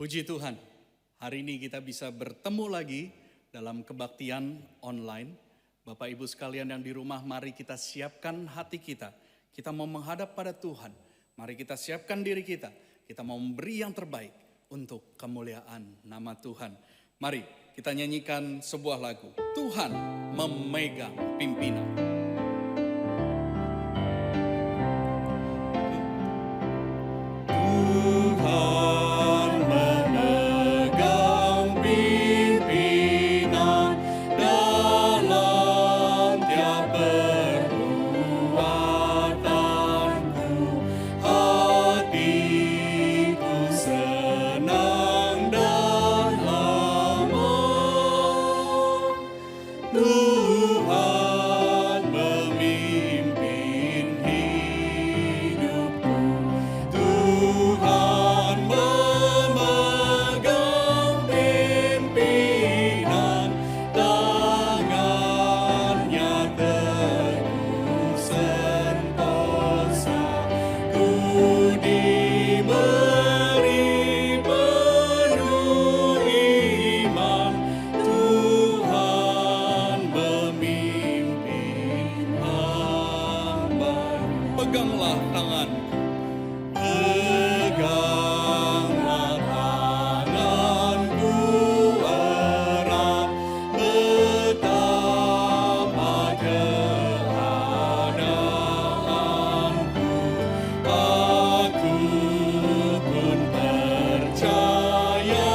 Puji Tuhan, hari ini kita bisa bertemu lagi dalam kebaktian online. Bapak Ibu sekalian yang di rumah, mari kita siapkan hati kita. Kita mau menghadap pada Tuhan. Mari kita siapkan diri kita. Kita mau memberi yang terbaik untuk kemuliaan nama Tuhan. Mari kita nyanyikan sebuah lagu. Tuhan memegang pimpinan. Hati Tuhan memimpin hidupku, Tuhan memegang pimpinan, tangannya teguh sentosa, ku diberi penuh iman, Tuhan memimpin hamba. Peganglah tanganku, peganglah tanganku erat, betapa keadaanku, aku pun percaya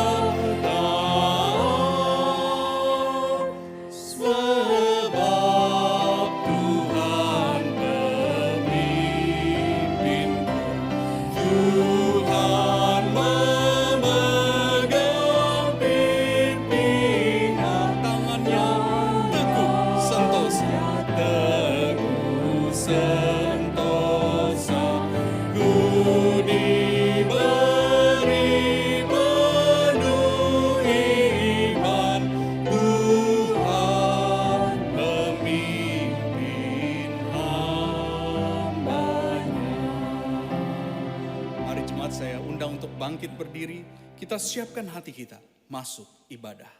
sebab Tuhan pemimpinku, Tuhan memegang pimpinan, tangannya teguh sentosa, ku diberi penuh iman, Tuhan memimpin hamba-Nya. Mari jemaat, saya undang untuk bangkit berdiri, kita siapkan hati kita masuk ibadah.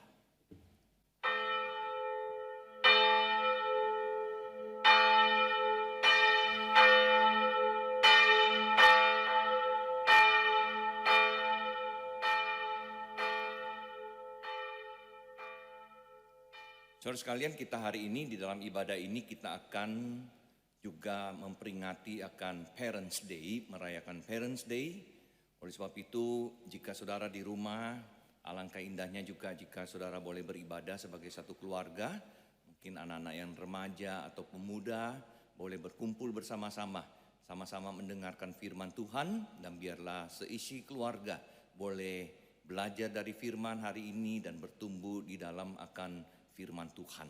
Saudara sekalian, kita hari ini di dalam ibadah ini kita akan juga memperingati akan Parents Day, merayakan Parents Day. Oleh sebab itu, jika saudara di rumah, alangkah indahnya juga jika saudara boleh beribadah sebagai satu keluarga. Mungkin anak-anak yang remaja atau pemuda boleh berkumpul bersama-sama, sama-sama mendengarkan firman Tuhan, dan biarlah seisi keluarga boleh belajar dari firman hari ini dan bertumbuh di dalam akan firman Tuhan.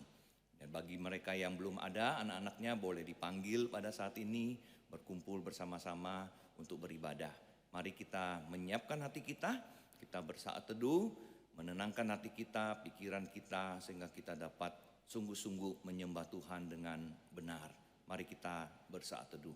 Dan bagi mereka yang belum ada anak-anaknya, boleh dipanggil pada saat ini berkumpul bersama-sama untuk beribadah. Mari kita menyiapkan hati kita bersaat teduh, menenangkan hati kita, pikiran kita, sehingga kita dapat sungguh-sungguh menyembah Tuhan dengan benar. Mari kita bersaat teduh.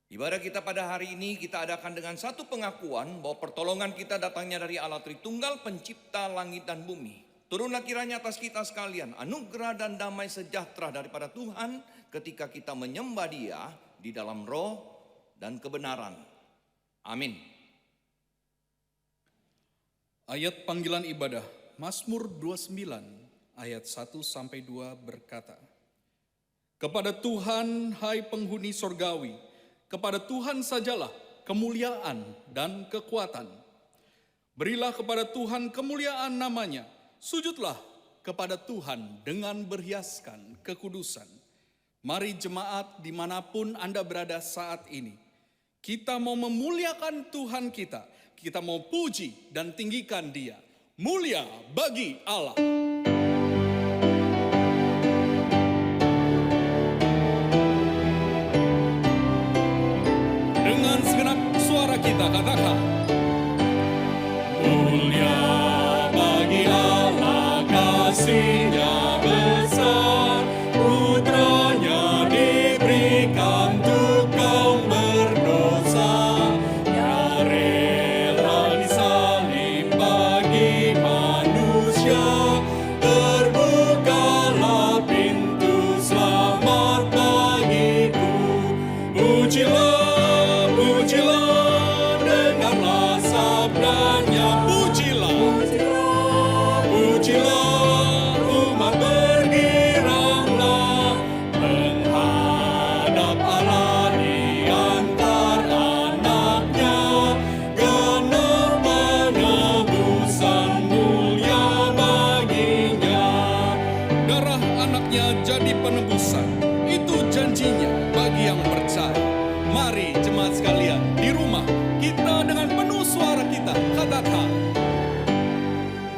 Ibadah kita pada hari ini kita adakan dengan satu pengakuan bahwa pertolongan kita datangnya dari Allah Tritunggal, pencipta langit dan bumi. Turunlah kiranya atas kita sekalian anugerah dan damai sejahtera daripada Tuhan ketika kita menyembah Dia di dalam roh dan kebenaran. Amin. Ayat panggilan ibadah, Mazmur 29 ayat 1-2 berkata, kepada Tuhan hai penghuni sorgawi, kepada Tuhan sajalah kemuliaan dan kekuatan. Berilah kepada Tuhan kemuliaan namanya, sujudlah kepada Tuhan dengan berhiaskan kekudusan. Mari jemaat dimanapun Anda berada saat ini, kita mau memuliakan Tuhan kita mau puji dan tinggikan Dia. Mulia bagi Allah. Dengan segenap suara kita katakan, mulia bagi Allah, kasih-Nya besar. darah anaknya jadi penebusan. Itu janjinya bagi yang percaya. Mari jemaat sekalian di rumah, kita dengan penuh suara kita katakan,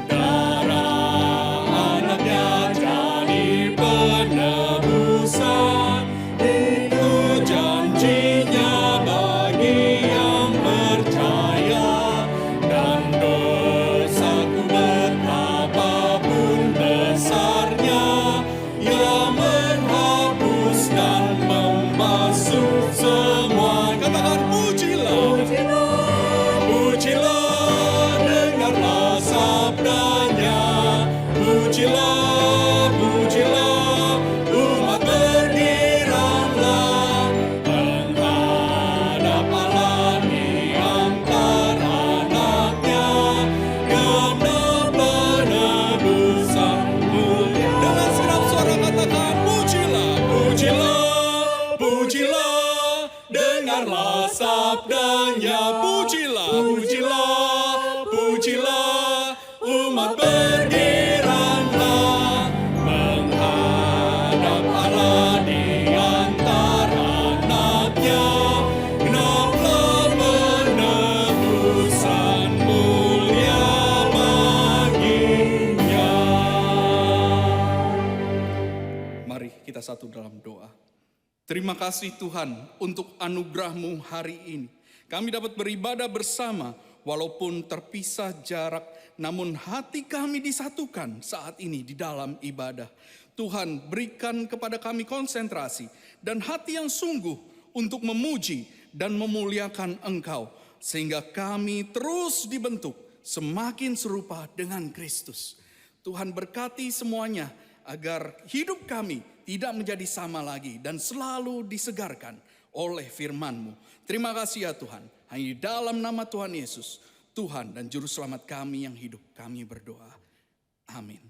darah anaknya jadi penebusan. Itu janjinya bagi yang percaya. Dan dosaku betapapun besarnya, Ia menghapus dan membasuh semua. Katakan pujilah, pujilah, dengarlah sabdanya. Pujilah, pujilah, umat bergiranglah, menghadap Allah di antara anaknya. Genaplah nebusan mulia. Dengan segenap suara katakan, pujilah, pujilah, pujilah, dengarlah sabdanya. Pujilah, pujilah, pujilah, umat bergiranglah, menghadap Allah di antara anaknya. Genaplah penebusan mulia baginya. Mari kita satu dalam doa. Terima kasih Tuhan untuk anugerah-Mu hari ini. Kami dapat beribadah bersama walaupun terpisah jarak, namun hati kami disatukan saat ini di dalam ibadah. Tuhan, berikan kepada kami konsentrasi dan hati yang sungguh untuk memuji dan memuliakan Engkau, sehingga kami terus dibentuk semakin serupa dengan Kristus. Tuhan, berkati semuanya agar hidup kami tidak menjadi sama lagi dan selalu disegarkan oleh firman-Mu. Terima kasih ya Tuhan. Hanya di dalam nama Tuhan Yesus, Tuhan dan Juru Selamat kami yang hidup, kami berdoa. Amin.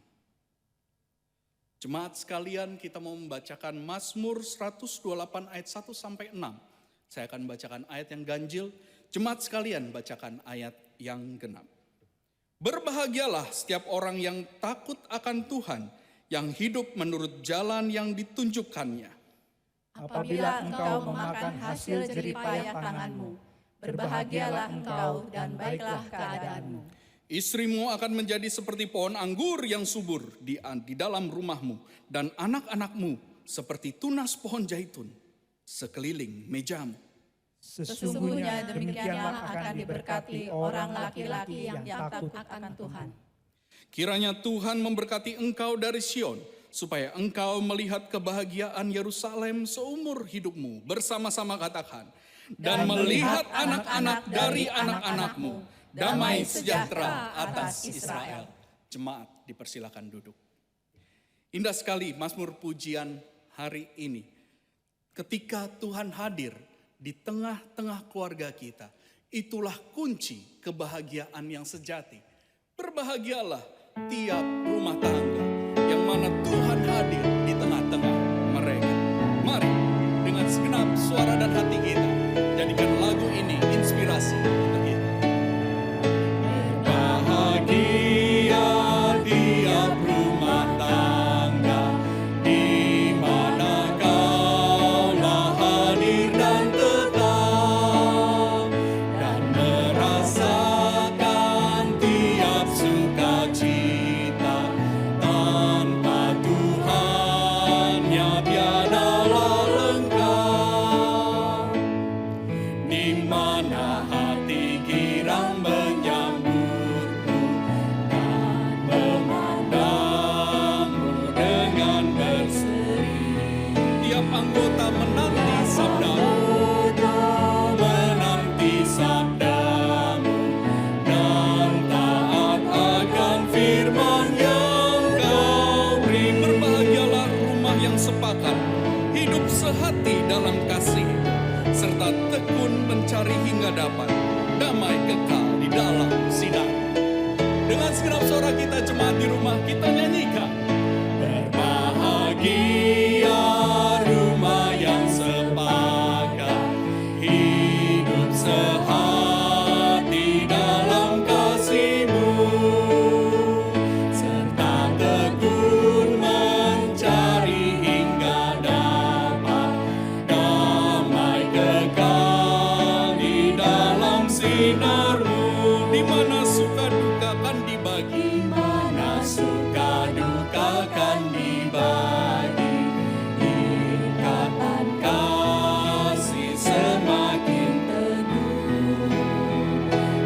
Jemaat sekalian, kita mau membacakan Mazmur 128 ayat 1 sampai 6. Saya akan membacakan ayat yang ganjil. Jemaat sekalian, bacakan ayat yang genap. Berbahagialah setiap orang yang takut akan Tuhan, yang hidup menurut jalan yang ditunjukkannya. Apabila engkau memakan hasil jeripayah tanganmu, berbahagialah engkau dan baiklah keadaanmu. Istrimu akan menjadi seperti pohon anggur yang subur di dalam rumahmu, dan anak-anakmu seperti tunas pohon zaitun sekeliling mejamu. Sesungguhnya demikianlah akan diberkati orang laki-laki yang takut akan Tuhan. Kiranya Tuhan memberkati engkau dari Sion, supaya engkau melihat kebahagiaan Yerusalem seumur hidupmu. Bersama-sama katakan, dan melihat anak-anak dari anak-anakmu, damai sejahtera atas Israel. Jemaat dipersilakan duduk. Indah sekali Mazmur pujian hari ini. Ketika Tuhan hadir di tengah-tengah keluarga kita, itulah kunci kebahagiaan yang sejati. Berbahagialah tiap rumah tangga yang mana Tuhan hadir di tengah-tengah mereka. Mari dengan segenap suara dan hati kita, jadikan lagu ini inspirasi untuk kita. Berbahagia tiap rumah tangga, di mana Kaulah hadir dan tetap, dan merasakan tiap sukacita. Tanpa Tuhannya biadalah lengkap, di mana hati girang menyambutmu dan memandangmu dengan berseri. Tiap anggota menanti sabdamu, dan taat akan firman yang kau beri. Berbahagialah rumah yang sepakat, hidup sehati dalam kasih, serta tekun mencari hingga dapat damai kekal di dalam sidang. Dengan segenap suara kita, jemaat di rumah, kita nyanyikan. Berbahagia rumah yang sepakat, hidup sehati dalam kasih-Mu, serta tekun mencari dibagi, ikatan kasih semakin teguh.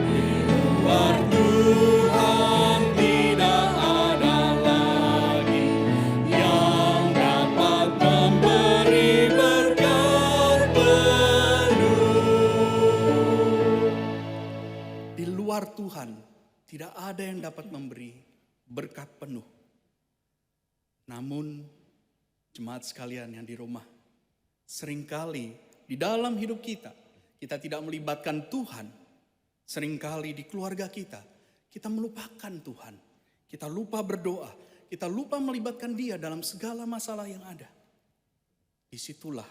Di luar Tuhan tidak ada lagi yang dapat memberi berkat penuh. Di luar Tuhan tidak ada yang dapat memberi berkat penuh. Namun jemaat sekalian yang di rumah, seringkali di dalam hidup kita tidak melibatkan Tuhan. Seringkali di keluarga kita melupakan Tuhan. Kita lupa berdoa, kita lupa melibatkan Dia dalam segala masalah yang ada. Disitulah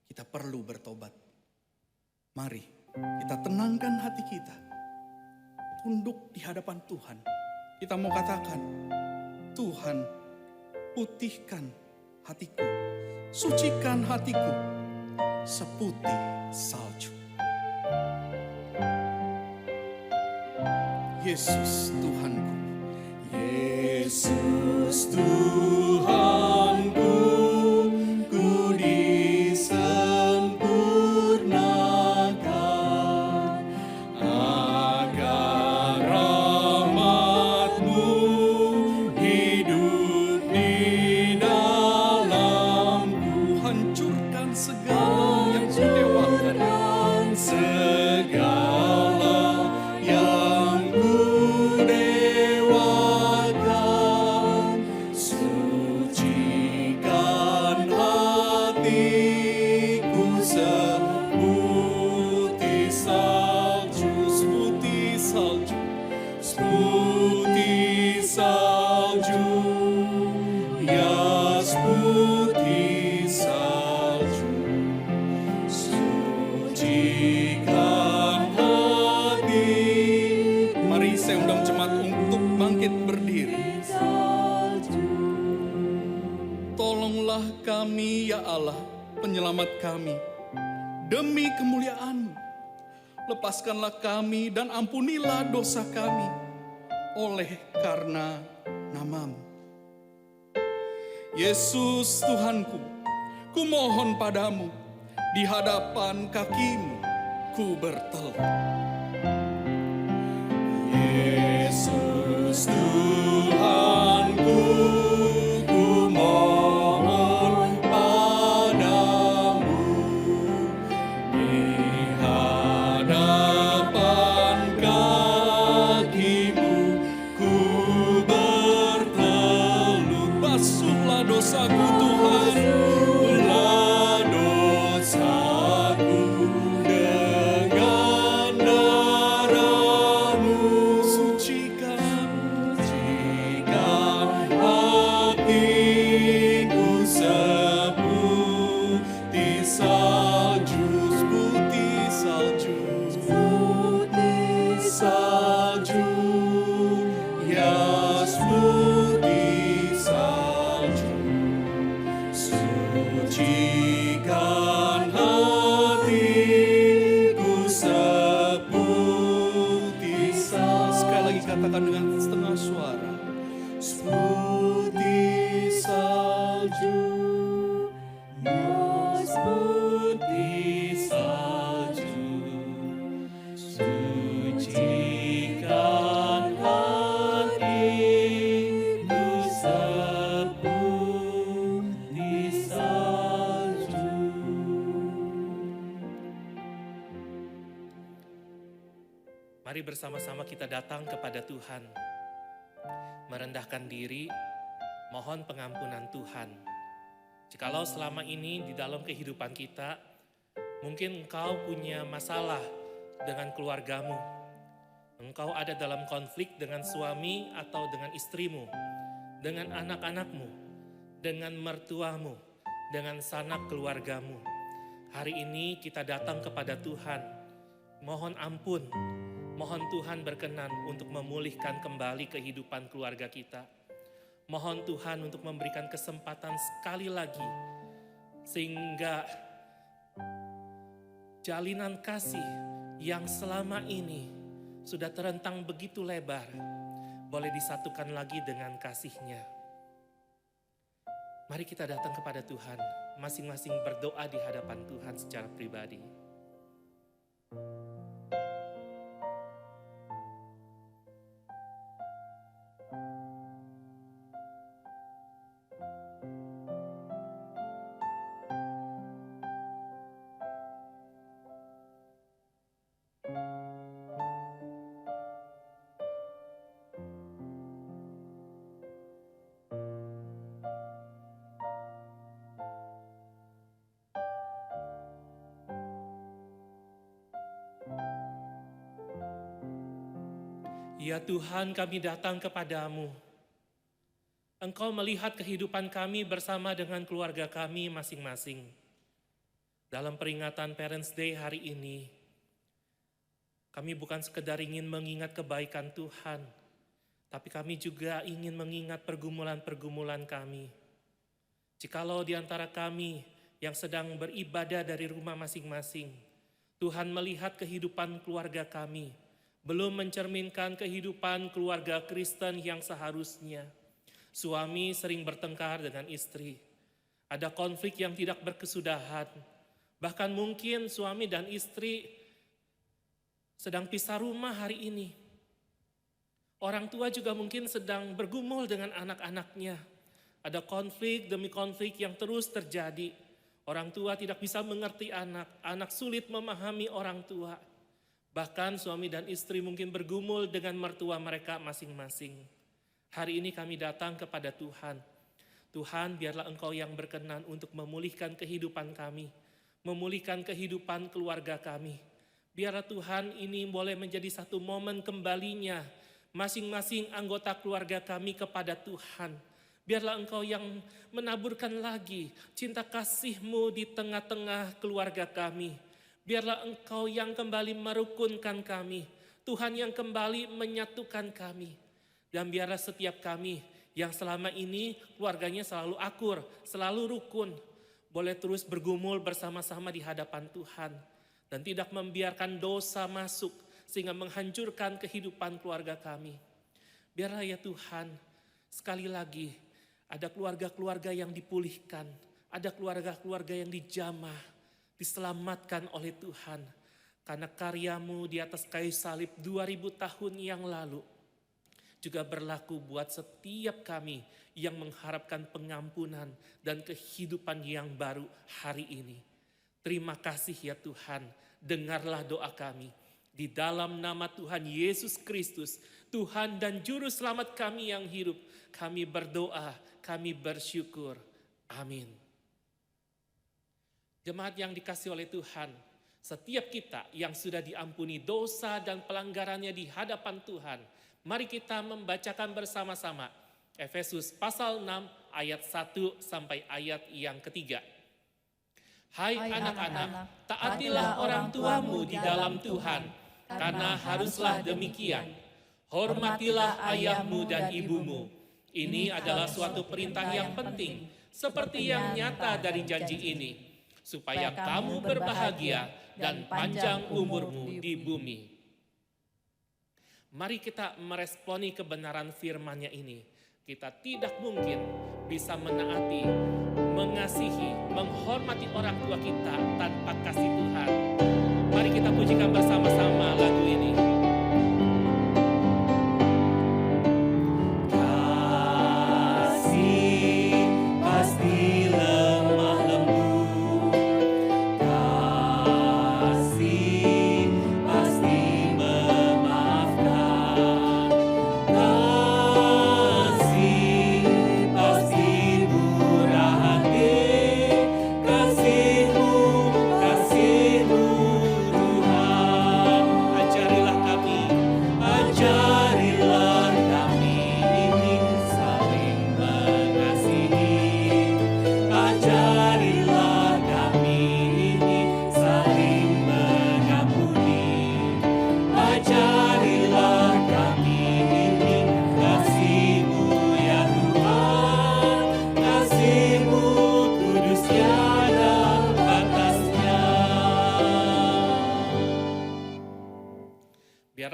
kita perlu bertobat. Mari kita tenangkan hati kita, tunduk di hadapan Tuhan. Kita mau katakan, Tuhan, putihkan hatiku, sucikan hatiku seputih salju. Yesus Tuhanku, Yesus Tuhanku, ku disempurnakan agar rahmat-Mu hidup di dalamku. Hancurkan segala yang kudewakan, segala yang kudewakan. Sucikan hatiku seputih salju, seputih salju, seputih salju, ya seputih salju. Sucikan hati. Mari saya undang jemaat untuk bangkit berdiri. Tolonglah kami ya Allah, penyelamat kami, demi kemuliaan-Mu. Lepaskanlah kami dan ampunilah dosa kami oleh karena nama-Mu. Yesus Tuhanku, ku mohon padamu, di hadapan kaki-Mu ku bertelut. Yesus Tuhanku, ku mohon padamu, di hadapan kaki-Mu ku bertelut. Basuhlah dosaku Tuhan, basuhlah dosaku dengan darah-Mu. Sucikan hatiku seputih salju, seputih salju, seputih salju, ya seputih salju. Sucikan hatiku seputih salju. Sekali lagi katakan dengan setengah suara. Seputih salju, ya seputih salju. Sucikan hatiku seputih salju. Mari bersama-sama kita datang kepada Tuhan, merendahkan diri, mohon pengampunan Tuhan. Jikalau selama ini di dalam kehidupan kita, mungkin engkau punya masalah dengan keluargamu, engkau ada dalam konflik dengan suami atau dengan istrimu, dengan anak-anakmu, dengan mertuamu, dengan sanak keluargamu. Hari ini kita datang kepada Tuhan, mohon ampun, mohon Tuhan berkenan untuk memulihkan kembali kehidupan keluarga kita. Mohon Tuhan untuk memberikan kesempatan sekali lagi, sehingga jalinan kasih yang selama ini sudah terentang begitu lebar, boleh disatukan lagi dengan kasih-Nya. Mari kita datang kepada Tuhan, masing-masing berdoa di hadapan Tuhan secara pribadi. Ya Tuhan, kami datang kepadamu. Engkau melihat kehidupan kami bersama dengan keluarga kami masing-masing. Dalam peringatan Parents Day hari ini, kami bukan sekedar ingin mengingat kebaikan Tuhan, tapi kami juga ingin mengingat pergumulan-pergumulan kami. Jikalau di antara kami yang sedang beribadah dari rumah masing-masing, Tuhan melihat kehidupan keluarga kami, belum mencerminkan kehidupan keluarga Kristen yang seharusnya. Suami sering bertengkar dengan istri. Ada konflik yang tidak berkesudahan. Bahkan mungkin suami dan istri sedang pisah rumah hari ini. Orang tua juga mungkin sedang bergumul dengan anak-anaknya. Ada konflik demi konflik yang terus terjadi. Orang tua tidak bisa mengerti anak. Anak sulit memahami orang tua. Bahkan suami dan istri mungkin bergumul dengan mertua mereka masing-masing. Hari ini kami datang kepada Tuhan. Tuhan, biarlah Engkau yang berkenan untuk memulihkan kehidupan kami, memulihkan kehidupan keluarga kami. Biarlah Tuhan ini boleh menjadi satu momen kembalinya masing-masing anggota keluarga kami kepada Tuhan. Biarlah Engkau yang menaburkan lagi cinta kasih-Mu di tengah-tengah keluarga kami. Biarlah Engkau yang kembali merukunkan kami. Tuhan yang kembali menyatukan kami. Dan biarlah setiap kami yang selama ini keluarganya selalu akur, selalu rukun, boleh terus bergumul bersama-sama di hadapan Tuhan. Dan tidak membiarkan dosa masuk sehingga menghancurkan kehidupan keluarga kami. Biarlah ya Tuhan, sekali lagi ada keluarga-keluarga yang dipulihkan. Ada keluarga-keluarga yang dijamah, diselamatkan oleh Tuhan. Karena karya-Mu di atas kayu salib 2000 tahun yang lalu juga berlaku buat setiap kami yang mengharapkan pengampunan dan kehidupan yang baru hari ini. Terima kasih ya Tuhan, dengarlah doa kami. Di dalam nama Tuhan Yesus Kristus, Tuhan dan Juru Selamat kami yang hidup, kami berdoa, kami bersyukur. Amin. Jemaat yang dikasihi oleh Tuhan, setiap kita yang sudah diampuni dosa dan pelanggarannya di hadapan Tuhan, mari kita membacakan bersama-sama Efesus pasal 6 ayat 1 sampai ayat yang ketiga. Hai anak-anak, taatilah orang tuamu di dalam Tuhan, karena haruslah demikian. Hormatilah ayahmu dan ibumu. Ini adalah suatu perintah yang penting, seperti yang nyata dari janji ini, supaya kamu berbahagia dan panjang umurmu di bumi. Mari kita meresponi kebenaran firman-Nya ini. Kita tidak mungkin bisa menaati, mengasihi, menghormati orang tua kita tanpa kasih Tuhan. Mari kita pujikan bersama-sama lagu ini. Kasih-Mu Tuhan.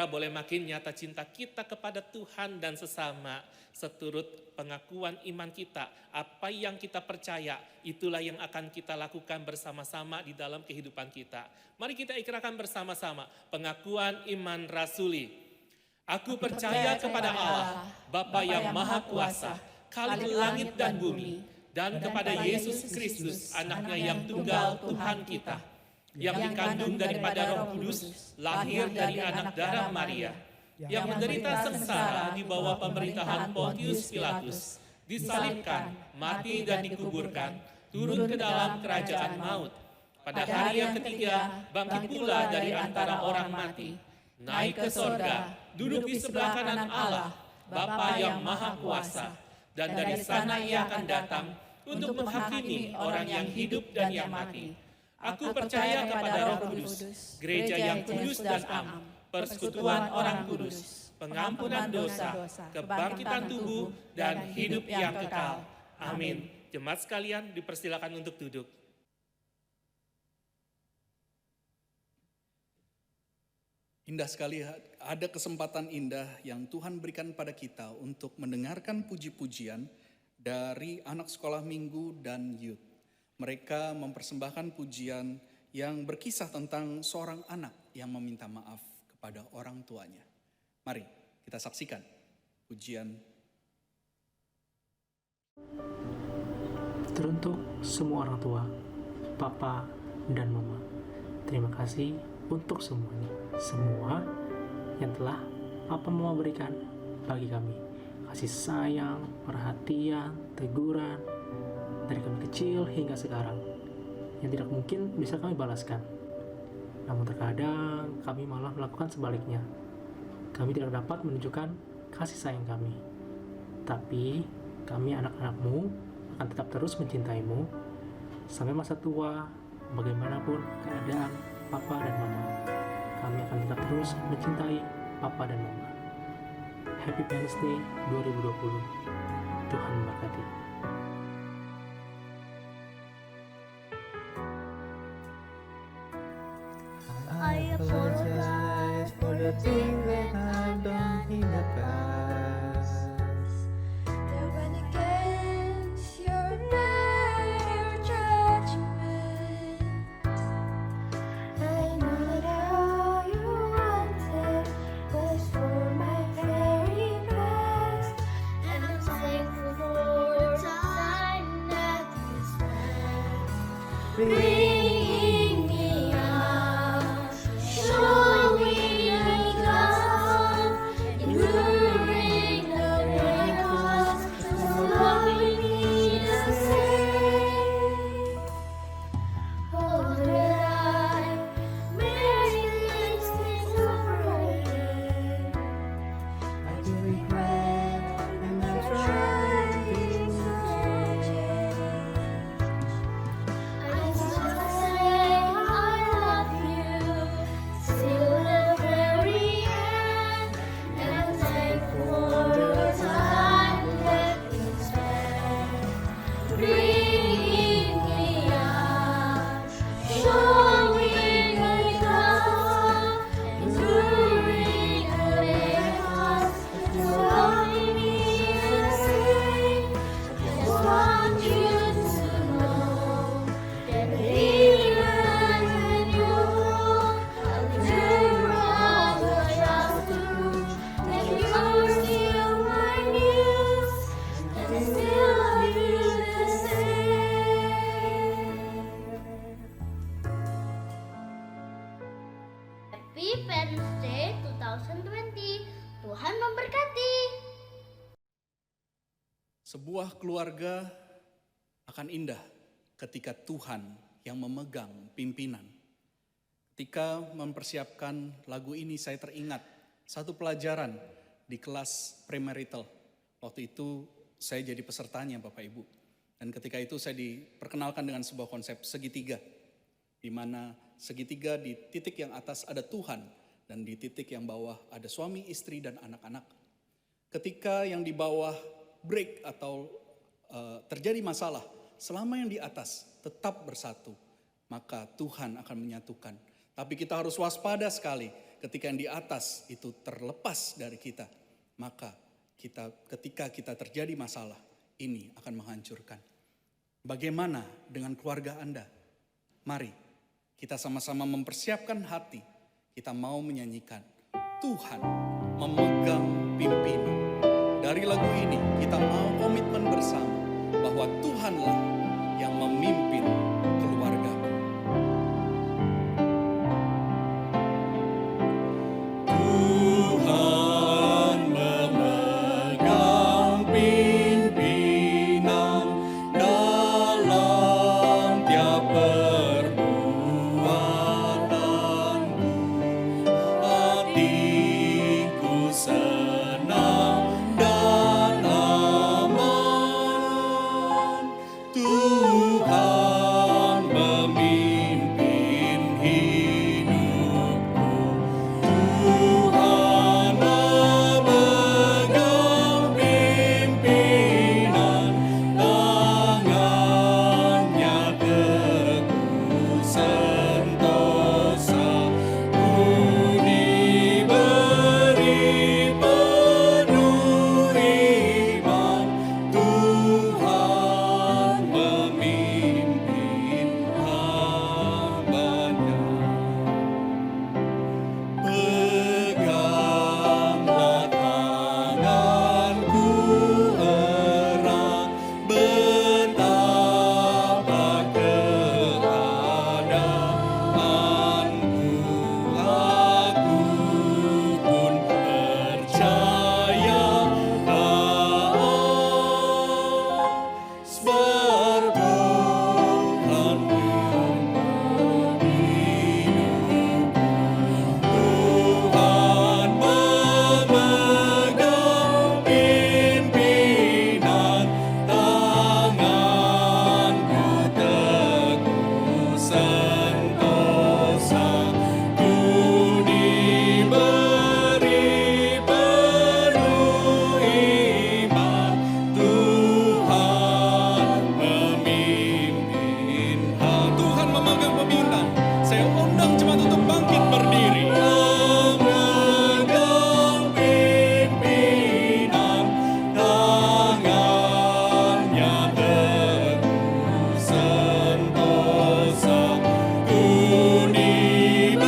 Kita boleh makin nyata cinta kita kepada Tuhan dan sesama seturut pengakuan iman kita. Apa yang kita percaya, itulah yang akan kita lakukan bersama-sama di dalam kehidupan kita. Mari kita ikrarkan bersama-sama pengakuan iman rasuli. Aku percaya kepada Allah, Bapa yang Maha Kuasa, Khalik langit dan bumi, dan kepada Yesus Kristus, anaknya yang tunggal Tuhan kita, yang dikandung daripada Roh Kudus, lahir dari anak darah Maria, yang menderita sengsara di bawah pemerintahan Pontius Pilatus, disalibkan, mati dan dikuburkan, turun ke dalam kerajaan maut. Pada hari yang ketiga, bangkit pula dari antara orang mati, naik ke sorga, duduk di sebelah kanan Allah, Bapa yang Maha Kuasa, dan dari sana ia akan datang untuk menghakimi orang yang hidup dan yang mati. Aku percaya kepada Roh Kudus, gereja yang kudus dan am, persekutuan orang kudus, pengampunan dosa, kebangkitan tubuh, dan hidup yang kekal. Amin. Jemaat sekalian dipersilakan untuk duduk. Indah sekali, ada kesempatan indah yang Tuhan berikan pada kita untuk mendengarkan puji-pujian dari anak sekolah minggu dan youth. Mereka mempersembahkan pujian yang berkisah tentang seorang anak yang meminta maaf kepada orang tuanya. Mari kita saksikan pujian. Teruntuk semua orang tua, papa dan mama, terima kasih untuk semuanya. Semua yang telah papa mama berikan bagi kami. Kasih sayang, perhatian, teguran, dari kami kecil hingga sekarang, yang tidak mungkin bisa kami balaskan. Namun terkadang kami malah melakukan sebaliknya. Kami tidak dapat menunjukkan kasih sayang kami. Tapi kami anak-anakmu akan tetap terus mencintaimu sampai masa tua, bagaimanapun keadaan papa dan mama. Kami akan tetap terus mencintai papa dan mama. Happy Parents Day 2020. Tuhan memberkati. I apologize for the things that I've done in the past. That went against your judgment. I know that all you wanted was for my very best, and I'm thankful for the time that you spent bringing me out, showing me love, enduring the miracles, loving me the same. Oh, that I made things separated. I do regret, and I'm trying to change. I still say I love you till the very end, and I'm thankful for the time that you spent bringing me out, showing me love, enduring the miracles, loving me the same. I just want you to know that even when you walk, I'll never trust through, that you're still my muse, and I still love you the same. Happy Parents Day 2020. Tuhan memberkati. Sebuah keluarga akan indah ketika Tuhan yang memegang pimpinan. Ketika mempersiapkan lagu ini, saya teringat satu pelajaran di kelas premarital. Waktu itu saya jadi pesertanya Bapak Ibu. Dan ketika itu saya diperkenalkan dengan sebuah konsep segitiga. Di mana segitiga di titik yang atas ada Tuhan dan di titik yang bawah ada suami, istri, dan anak-anak. Ketika yang di bawah break atau terjadi masalah, selama yang di atas tetap bersatu, maka Tuhan akan menyatukan. Tapi kita harus waspada sekali ketika yang di atas itu terlepas dari kita, maka ketika kita terjadi masalah, ini akan menghancurkan. Bagaimana dengan keluarga Anda? Mari kita sama-sama mempersiapkan hati. Kita mau menyanyikan Tuhan memegang pimpinan. Dari lagu ini kita mau komitmen bersama bahwa Tuhanlah yang memimpin keluargaku. Tuhan memegang pimpinan dalam tiap perbuatanku. Hatiku senang dan aman. Tuhan memimpin hidupku. Tuhan memegang pimpinan, tangannya teguh sentosa. Ku diberi penuh iman, Tuhan memimpin hamba-Nya. Peganglah tanganku erat, betapa keadaanku. Aku pun percaya sebab Tuhan Tuhan memegang pimpinan, tanganku teguh sentosa. Ku diberi penuh iman, Tuhan memimpin. Tuhan memegang pimpinan. Saya undang jemaat untuk bangkit berdiri. Memegang pimpinan, tangannya teguh sentosa. Ku diberi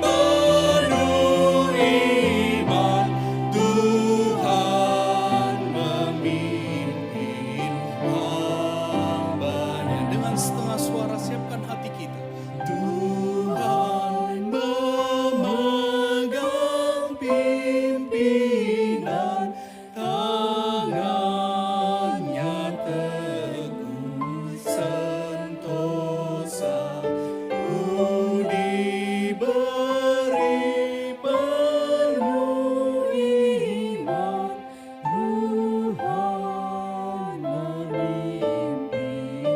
penuh iman, Tuhan memimpin hamba-Nya. Dengan setengah suara siapkan hati kita. Tuhan memegang pimpinan, tangannya teguh sentosa. Ku diberi penuh iman, Tuhan memimpin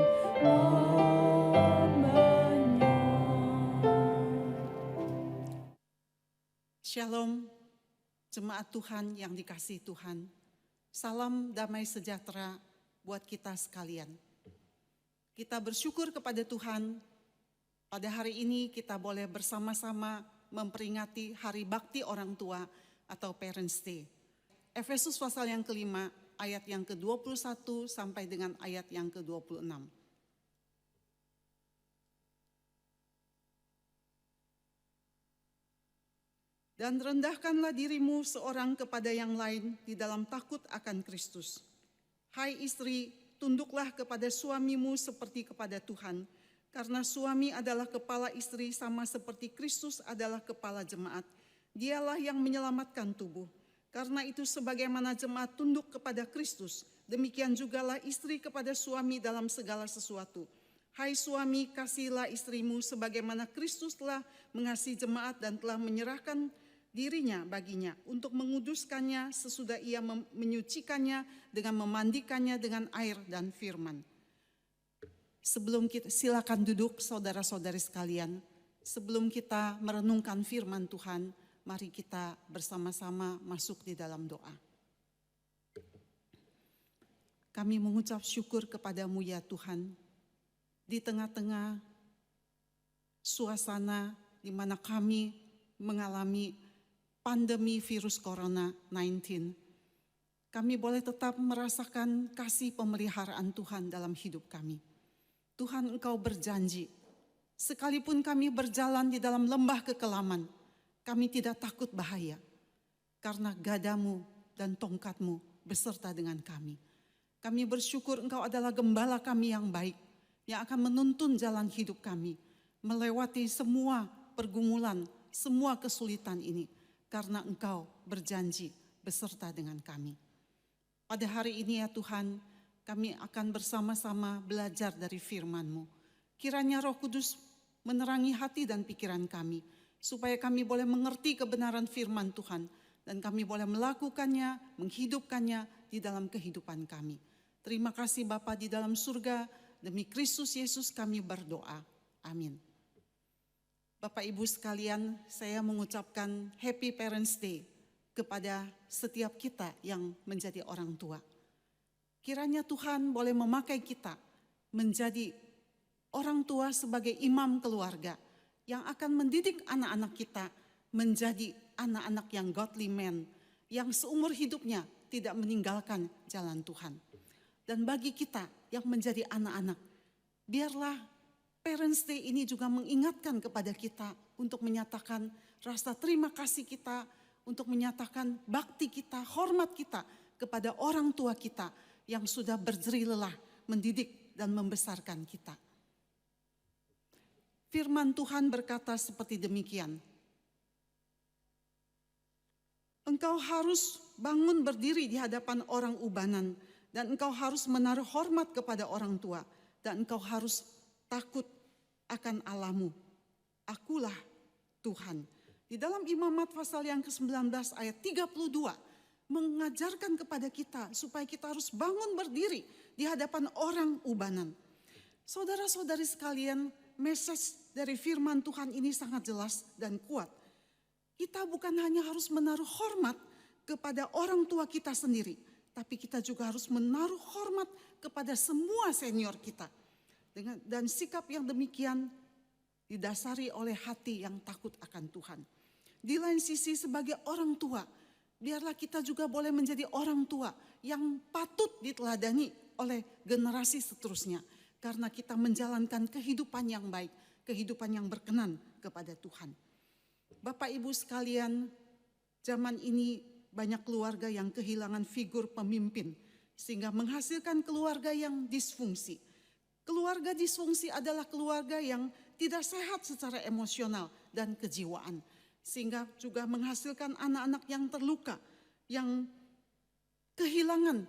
hamba-Nya. Shalom, jemaat Tuhan yang dikasihi Tuhan. Salam damai sejahtera buat kita sekalian. Kita bersyukur kepada Tuhan, pada hari ini kita boleh bersama-sama memperingati Hari Bakti Orang Tua atau Parents Day. Efesus pasal yang kelima, ayat yang ke-21 sampai dengan ayat yang ke-26. Dan rendahkanlah dirimu seorang kepada yang lain di dalam takut akan Kristus. Hai istri, tunduklah kepada suamimu seperti kepada Tuhan, karena suami adalah kepala istri sama seperti Kristus adalah kepala jemaat. Dialah yang menyelamatkan tubuh. Karena itu sebagaimana jemaat tunduk kepada Kristus, demikian jugalah istri kepada suami dalam segala sesuatu. Hai suami, kasihilah istrimu sebagaimana Kristus telah mengasihi jemaat dan telah menyerahkan dirinya baginya untuk menguduskannya sesudah ia menyucikannya dengan memandikannya dengan air dan firman. Sebelum kita, silakan duduk saudara-saudari sekalian. Sebelum kita merenungkan firman Tuhan, mari kita bersama-sama masuk di dalam doa. Kami mengucap syukur kepadamu ya Tuhan, di tengah-tengah suasana di mana kami mengalami pandemi virus corona 19, kami boleh tetap merasakan kasih pemeliharaan Tuhan dalam hidup kami. Tuhan, Engkau berjanji, sekalipun kami berjalan di dalam lembah kekelaman, kami tidak takut bahaya, karena gadamu dan tongkatmu beserta dengan kami. Kami bersyukur Engkau adalah gembala kami yang baik, yang akan menuntun jalan hidup kami, melewati semua pergumulan, semua kesulitan ini, karena Engkau berjanji beserta dengan kami. Pada hari ini ya Tuhan, kami akan bersama-sama belajar dari firman-Mu. Kiranya Roh Kudus menerangi hati dan pikiran kami, supaya kami boleh mengerti kebenaran firman Tuhan, dan kami boleh melakukannya, menghidupkannya di dalam kehidupan kami. Terima kasih Bapa di dalam surga, demi Kristus Yesus kami berdoa. Amin. Bapak Ibu sekalian, saya mengucapkan Happy Parents Day kepada setiap kita yang menjadi orang tua. Kiranya Tuhan boleh memakai kita menjadi orang tua sebagai imam keluarga yang akan mendidik anak-anak kita menjadi anak-anak yang godly man, yang seumur hidupnya tidak meninggalkan jalan Tuhan. Dan bagi kita yang menjadi anak-anak, biarlah Parents Day ini juga mengingatkan kepada kita untuk menyatakan rasa terima kasih kita, untuk menyatakan bakti kita, hormat kita kepada orang tua kita yang sudah berjerih lelah mendidik dan membesarkan kita. Firman Tuhan berkata seperti demikian. Engkau harus bangun berdiri di hadapan orang ubanan, dan engkau harus menaruh hormat kepada orang tua, dan engkau harus takut akan Allahmu. Akulah Tuhan. Di dalam Imamat pasal yang ke-19 ayat 32 mengajarkan kepada kita supaya kita harus bangun berdiri di hadapan orang ubanan. Saudara-saudari sekalian, message dari firman Tuhan ini sangat jelas dan kuat. Kita bukan hanya harus menaruh hormat kepada orang tua kita sendiri, tapi kita juga harus menaruh hormat kepada semua senior kita. Dan sikap yang demikian didasari oleh hati yang takut akan Tuhan. Di lain sisi sebagai orang tua, biarlah kita juga boleh menjadi orang tua yang patut diteladani oleh generasi seterusnya. Karena kita menjalankan kehidupan yang baik, kehidupan yang berkenan kepada Tuhan. Bapak Ibu sekalian, zaman ini banyak keluarga yang kehilangan figur pemimpin, sehingga menghasilkan keluarga yang disfungsi. Keluarga disfungsi adalah keluarga yang tidak sehat secara emosional dan kejiwaan, sehingga juga menghasilkan anak-anak yang terluka, yang kehilangan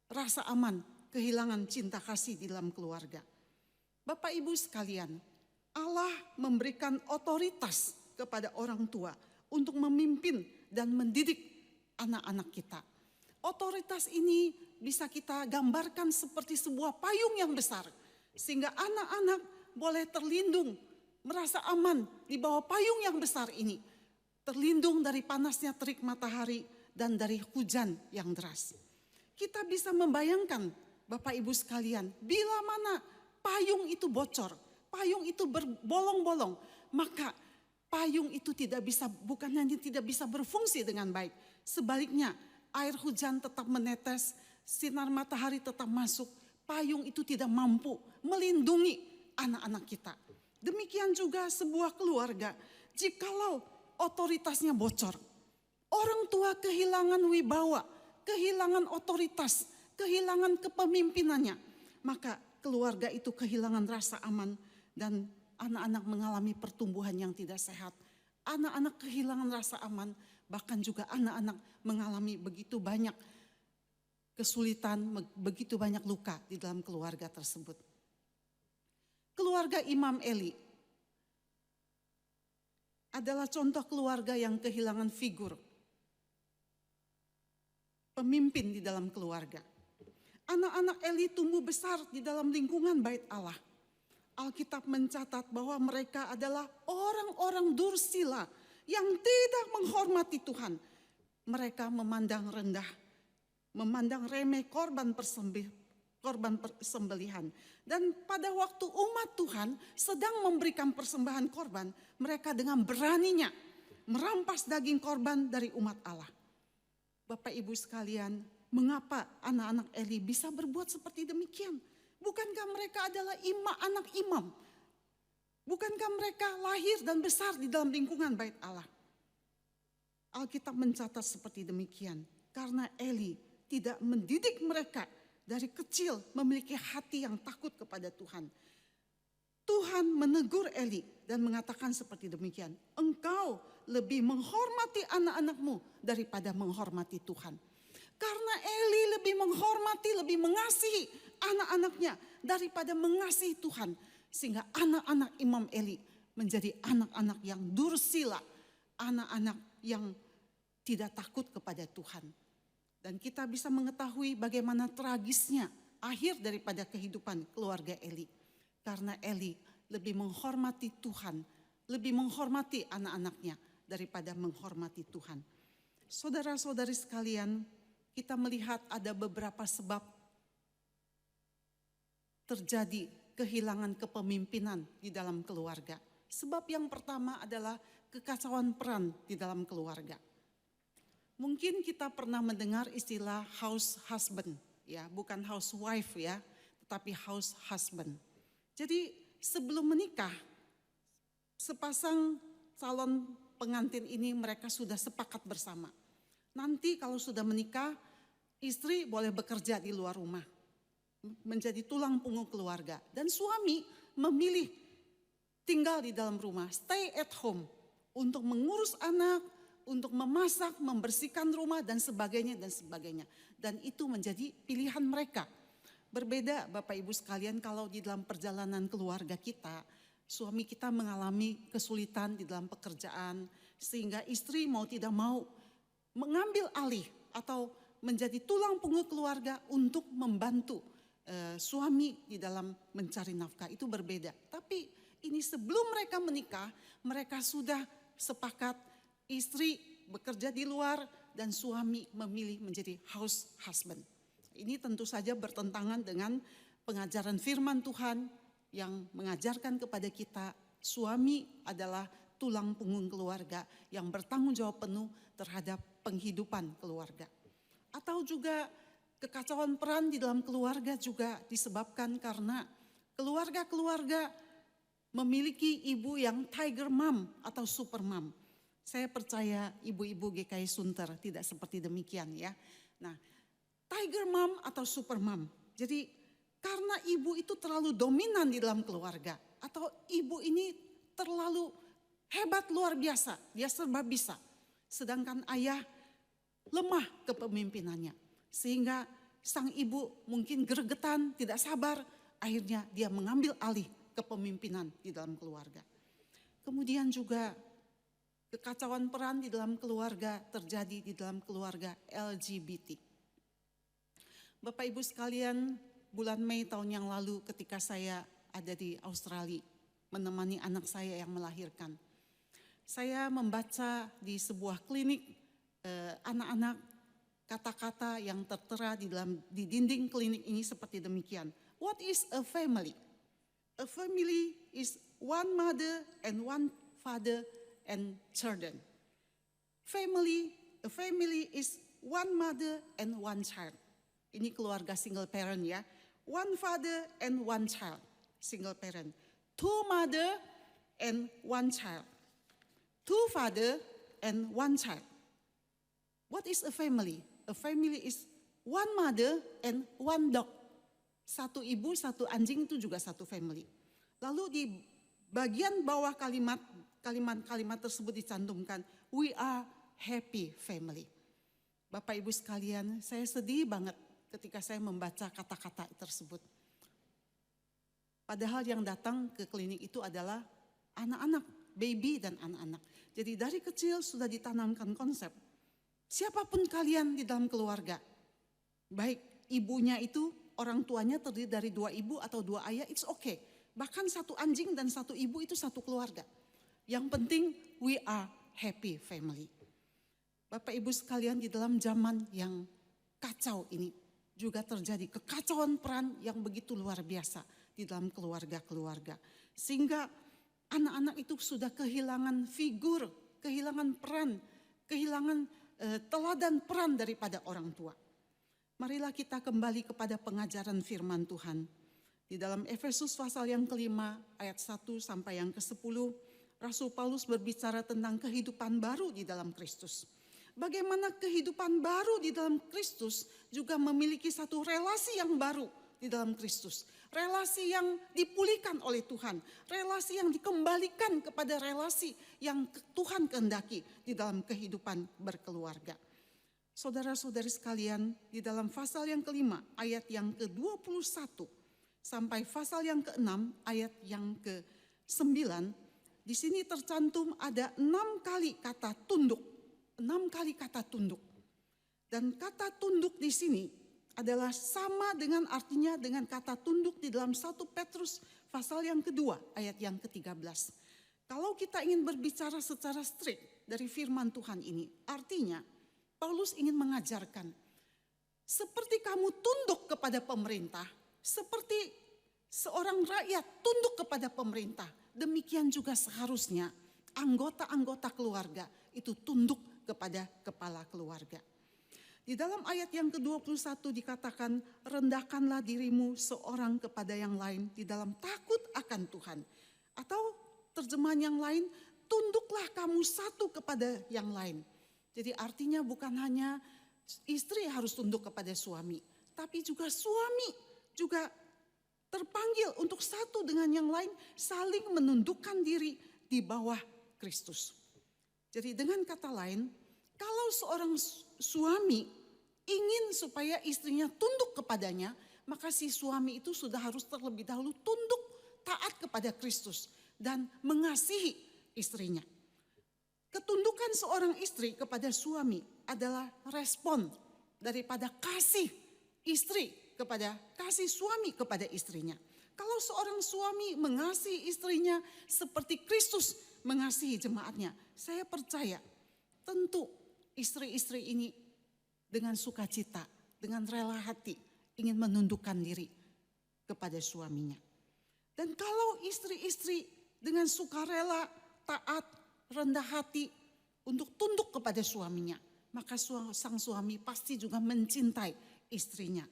rasa aman, kehilangan cinta kasih di dalam keluarga. Bapak Ibu sekalian, Allah memberikan otoritas kepada orang tua untuk memimpin dan mendidik anak-anak kita. Otoritas ini bisa kita gambarkan seperti sebuah payung yang besar, sehingga anak-anak boleh terlindung, merasa aman di bawah payung yang besar ini, terlindung dari panasnya terik matahari dan dari hujan yang deras. Kita bisa membayangkan, Bapak Ibu sekalian, bila mana payung itu bocor, payung itu berbolong-bolong, maka payung itu bukan hanya tidak bisa berfungsi dengan baik, sebaliknya air hujan tetap menetes, sinar matahari tetap masuk, payung itu tidak mampu melindungi anak-anak kita. Demikian juga sebuah keluarga, jikalau otoritasnya bocor, orang tua kehilangan wibawa, kehilangan otoritas, kehilangan kepemimpinannya, maka keluarga itu kehilangan rasa aman dan anak-anak mengalami pertumbuhan yang tidak sehat. Anak-anak kehilangan rasa aman, bahkan juga anak-anak mengalami begitu banyak kesulitan, begitu banyak luka di dalam keluarga tersebut. Keluarga Imam Eli adalah contoh keluarga yang kehilangan figur pemimpin di dalam keluarga. Anak-anak Eli tumbuh besar di dalam lingkungan bait Allah. Alkitab mencatat bahwa mereka adalah orang-orang dursila yang tidak menghormati Tuhan. Mereka memandang rendah, memandang remeh korban korban sembelihan. Dan pada waktu umat Tuhan sedang memberikan persembahan korban, mereka dengan beraninya merampas daging korban dari umat Allah. Bapak Ibu sekalian, mengapa anak-anak Eli bisa berbuat seperti demikian? Bukankah mereka adalah anak imam? Bukankah mereka lahir dan besar di dalam lingkungan bait Allah? Alkitab mencatat seperti demikian. Karena Eli tidak mendidik mereka dari kecil memiliki hati yang takut kepada Tuhan. Tuhan menegur Eli dan mengatakan seperti demikian. Engkau lebih menghormati anak-anakmu daripada menghormati Tuhan. Karena Eli lebih menghormati, lebih mengasihi anak-anaknya daripada mengasihi Tuhan. Sehingga anak-anak Imam Eli menjadi anak-anak yang dursila. Anak-anak yang tidak takut kepada Tuhan. Dan kita bisa mengetahui bagaimana tragisnya akhir daripada kehidupan keluarga Eli. Karena Eli lebih menghormati Tuhan, lebih menghormati anak-anaknya daripada menghormati Tuhan. Saudara-saudari sekalian, kita melihat ada beberapa sebab terjadi kehilangan kepemimpinan di dalam keluarga. Sebab yang pertama adalah kekacauan peran di dalam keluarga. Mungkin kita pernah mendengar istilah house husband, ya, bukan housewife ya, tetapi house husband. Jadi sebelum menikah, sepasang calon pengantin ini mereka sudah sepakat bersama. Nanti kalau sudah menikah, istri boleh bekerja di luar rumah, menjadi tulang punggung keluarga. Dan suami memilih tinggal di dalam rumah, stay at home, untuk mengurus anak, untuk memasak, membersihkan rumah dan sebagainya dan sebagainya. Dan itu menjadi pilihan mereka. Berbeda Bapak Ibu sekalian kalau di dalam perjalanan keluarga kita, suami kita mengalami kesulitan di dalam pekerjaan, sehingga istri mau tidak mau mengambil alih atau menjadi tulang punggung keluarga untuk membantu suami di dalam mencari nafkah. Itu berbeda. Tapi ini sebelum mereka menikah, mereka sudah sepakat istri bekerja di luar dan suami memilih menjadi house husband. Ini tentu saja bertentangan dengan pengajaran firman Tuhan yang mengajarkan kepada kita suami adalah tulang punggung keluarga yang bertanggung jawab penuh terhadap penghidupan keluarga. Atau juga kekacauan peran di dalam keluarga juga disebabkan karena keluarga-keluarga memiliki ibu yang tiger mom atau super mom. Saya percaya ibu-ibu GKI Sunter tidak seperti demikian ya. Nah, tiger mom atau super mom. Jadi karena ibu itu terlalu dominan di dalam keluarga. Atau ibu ini terlalu hebat luar biasa. Dia serba bisa. Sedangkan ayah lemah kepemimpinannya. Sehingga sang ibu mungkin gregetan, tidak sabar. Akhirnya dia mengambil alih kepemimpinan di dalam keluarga. Kemudian juga kekacauan peran di dalam keluarga terjadi di dalam keluarga LGBT. Bapak Ibu sekalian, bulan Mei tahun yang lalu ketika saya ada di Australia menemani anak saya yang melahirkan. Saya membaca di sebuah klinik anak-anak kata-kata yang tertera di dinding klinik ini seperti demikian. What is a family? A family is one mother and one father and children. A family is one mother and one child. Ini keluarga single parent ya. One father and one child, single parent. Two mother and one child. Two father and one child. What is a family? A family is one mother and one dog. Satu ibu, satu anjing itu juga satu family. Lalu di bagian bawah kalimat tersebut dicantumkan, we are happy family. Bapak Ibu sekalian, saya sedih banget ketika saya membaca kata-kata tersebut. Padahal yang datang ke klinik itu adalah anak-anak, baby dan anak-anak. Jadi dari kecil sudah ditanamkan konsep, siapapun kalian di dalam keluarga, baik ibunya itu, orang tuanya terdiri dari dua ibu atau dua ayah, it's okay. Bahkan satu anjing dan satu ibu itu satu keluarga. Yang penting we are happy family. Bapak Ibu sekalian, di dalam zaman yang kacau ini, juga terjadi kekacauan peran yang begitu luar biasa di dalam keluarga-keluarga. Sehingga anak-anak itu sudah kehilangan figur, kehilangan peran, kehilangan teladan peran daripada orang tua. Marilah kita kembali kepada pengajaran firman Tuhan. Di dalam Efesus pasal yang kelima ayat 1 sampai yang ke-10, Rasul Paulus berbicara tentang kehidupan baru di dalam Kristus. Bagaimana kehidupan baru di dalam Kristus juga memiliki satu relasi yang baru di dalam Kristus. Relasi yang dipulihkan oleh Tuhan. Relasi yang dikembalikan kepada relasi yang Tuhan kehendaki di dalam kehidupan berkeluarga. Saudara-saudari sekalian, di dalam pasal yang kelima ayat yang ke-21 sampai pasal yang ke-6 ayat yang ke-9, di sini tercantum ada 6 kali kata tunduk. 6 kali kata tunduk. Dan kata tunduk di sini adalah sama dengan artinya dengan kata tunduk di dalam 1 Petrus pasal yang kedua ayat yang ke-13. Kalau kita ingin berbicara secara strict dari firman Tuhan ini, artinya Paulus ingin mengajarkan seperti kamu tunduk kepada pemerintah, seperti seorang rakyat tunduk kepada pemerintah, demikian juga seharusnya anggota-anggota keluarga itu tunduk kepada kepala keluarga. Di dalam ayat yang ke-21 dikatakan, rendahkanlah dirimu seorang kepada yang lain di dalam takut akan Tuhan. Atau terjemahan yang lain, tunduklah kamu satu kepada yang lain. Jadi artinya bukan hanya istri harus tunduk kepada suami, tapi juga suami juga terpanggil untuk satu dengan yang lain saling menundukkan diri di bawah Kristus. Jadi dengan kata lain, kalau seorang suami ingin supaya istrinya tunduk kepadanya, maka si suami itu sudah harus terlebih dahulu tunduk taat kepada Kristus dan mengasihi istrinya. Ketundukan seorang istri kepada suami adalah respon daripada kasih istri kepada kasih suami kepada istrinya. Kalau seorang suami mengasihi istrinya seperti Kristus mengasihi jemaatnya, saya percaya tentu istri-istri ini dengan sukacita, dengan rela hati ingin menundukkan diri kepada suaminya. Dan kalau istri-istri dengan sukarela, taat, rendah hati untuk tunduk kepada suaminya, maka sang suami pasti juga mencintai istrinya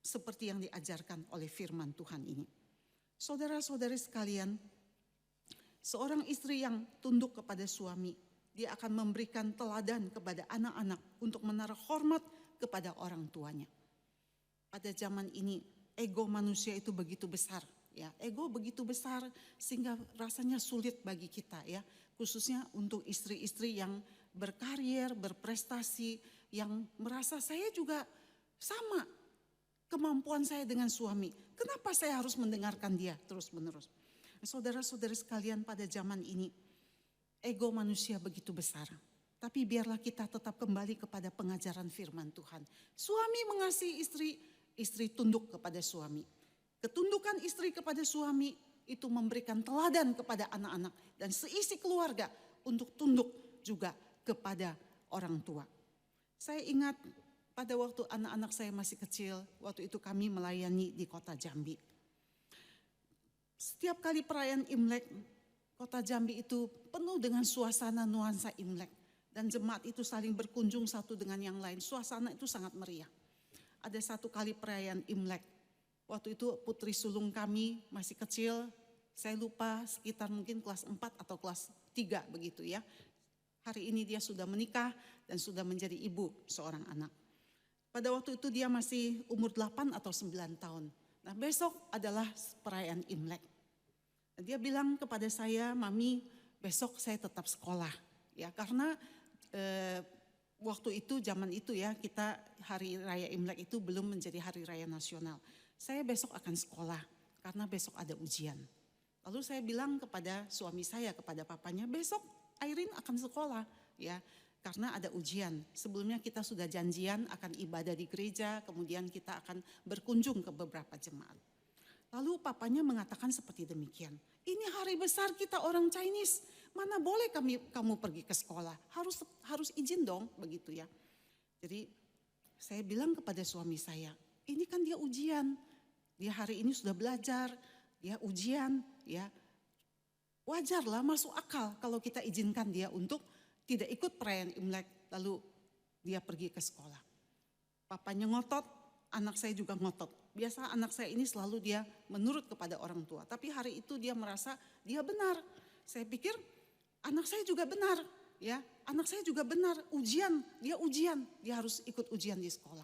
seperti yang diajarkan oleh firman Tuhan ini. Saudara-saudari sekalian, seorang istri yang tunduk kepada suami, dia akan memberikan teladan kepada anak-anak untuk menaruh hormat kepada orang tuanya. Pada zaman ini ego manusia itu begitu besar, ya. Ego begitu besar sehingga rasanya sulit bagi kita, ya. Khususnya untuk istri-istri yang berkarir, berprestasi, yang merasa saya juga sama kemampuan saya dengan suami. Kenapa saya harus mendengarkan dia terus-menerus? Saudara-saudari sekalian, pada zaman ini ego manusia begitu besar. Tapi biarlah kita tetap kembali kepada pengajaran firman Tuhan. Suami mengasihi istri, istri tunduk kepada suami. Ketundukan istri kepada suami itu memberikan teladan kepada anak-anak dan seisi keluarga untuk tunduk juga kepada orang tua. Saya ingat pada waktu anak-anak saya masih kecil, waktu itu kami melayani di kota Jambi. Setiap kali perayaan Imlek, kota Jambi itu penuh dengan suasana nuansa Imlek. Dan jemaat itu saling berkunjung satu dengan yang lain. Suasana itu sangat meriah. Ada satu kali perayaan Imlek. Waktu itu putri sulung kami masih kecil. Saya lupa sekitar mungkin kelas 4 atau kelas 3 begitu ya. Hari ini dia sudah menikah dan sudah menjadi ibu seorang anak. Pada waktu itu dia masih umur 8 atau 9 tahun. Nah, besok adalah perayaan Imlek. Dia bilang kepada saya, Mami, besok saya tetap sekolah. Ya, karena waktu itu, zaman itu ya, kita hari raya Imlek itu belum menjadi hari raya nasional. Saya besok akan sekolah karena besok ada ujian. Lalu saya bilang kepada suami saya, kepada papanya, besok Airin akan sekolah ya, karena ada ujian. Sebelumnya kita sudah janjian akan ibadah di gereja, kemudian kita akan berkunjung ke beberapa jemaat. Lalu papanya mengatakan seperti demikian. Ini hari besar kita orang Chinese, mana boleh kamu pergi ke sekolah, harus izin dong begitu ya. Jadi saya bilang kepada suami saya, Ini kan dia ujian. Dia hari ini sudah belajar, dia ujian, ya. Wajarlah, masuk akal kalau kita izinkan dia untuk tidak ikut perayaan Imlek, lalu dia pergi ke sekolah. Papanya ngotot, anak saya juga ngotot. Biasa anak saya ini selalu dia menurut kepada orang tua. Tapi hari itu dia merasa dia benar. Saya pikir anak saya juga benar. Ya, anak saya juga benar, ujian, dia harus ikut ujian di sekolah.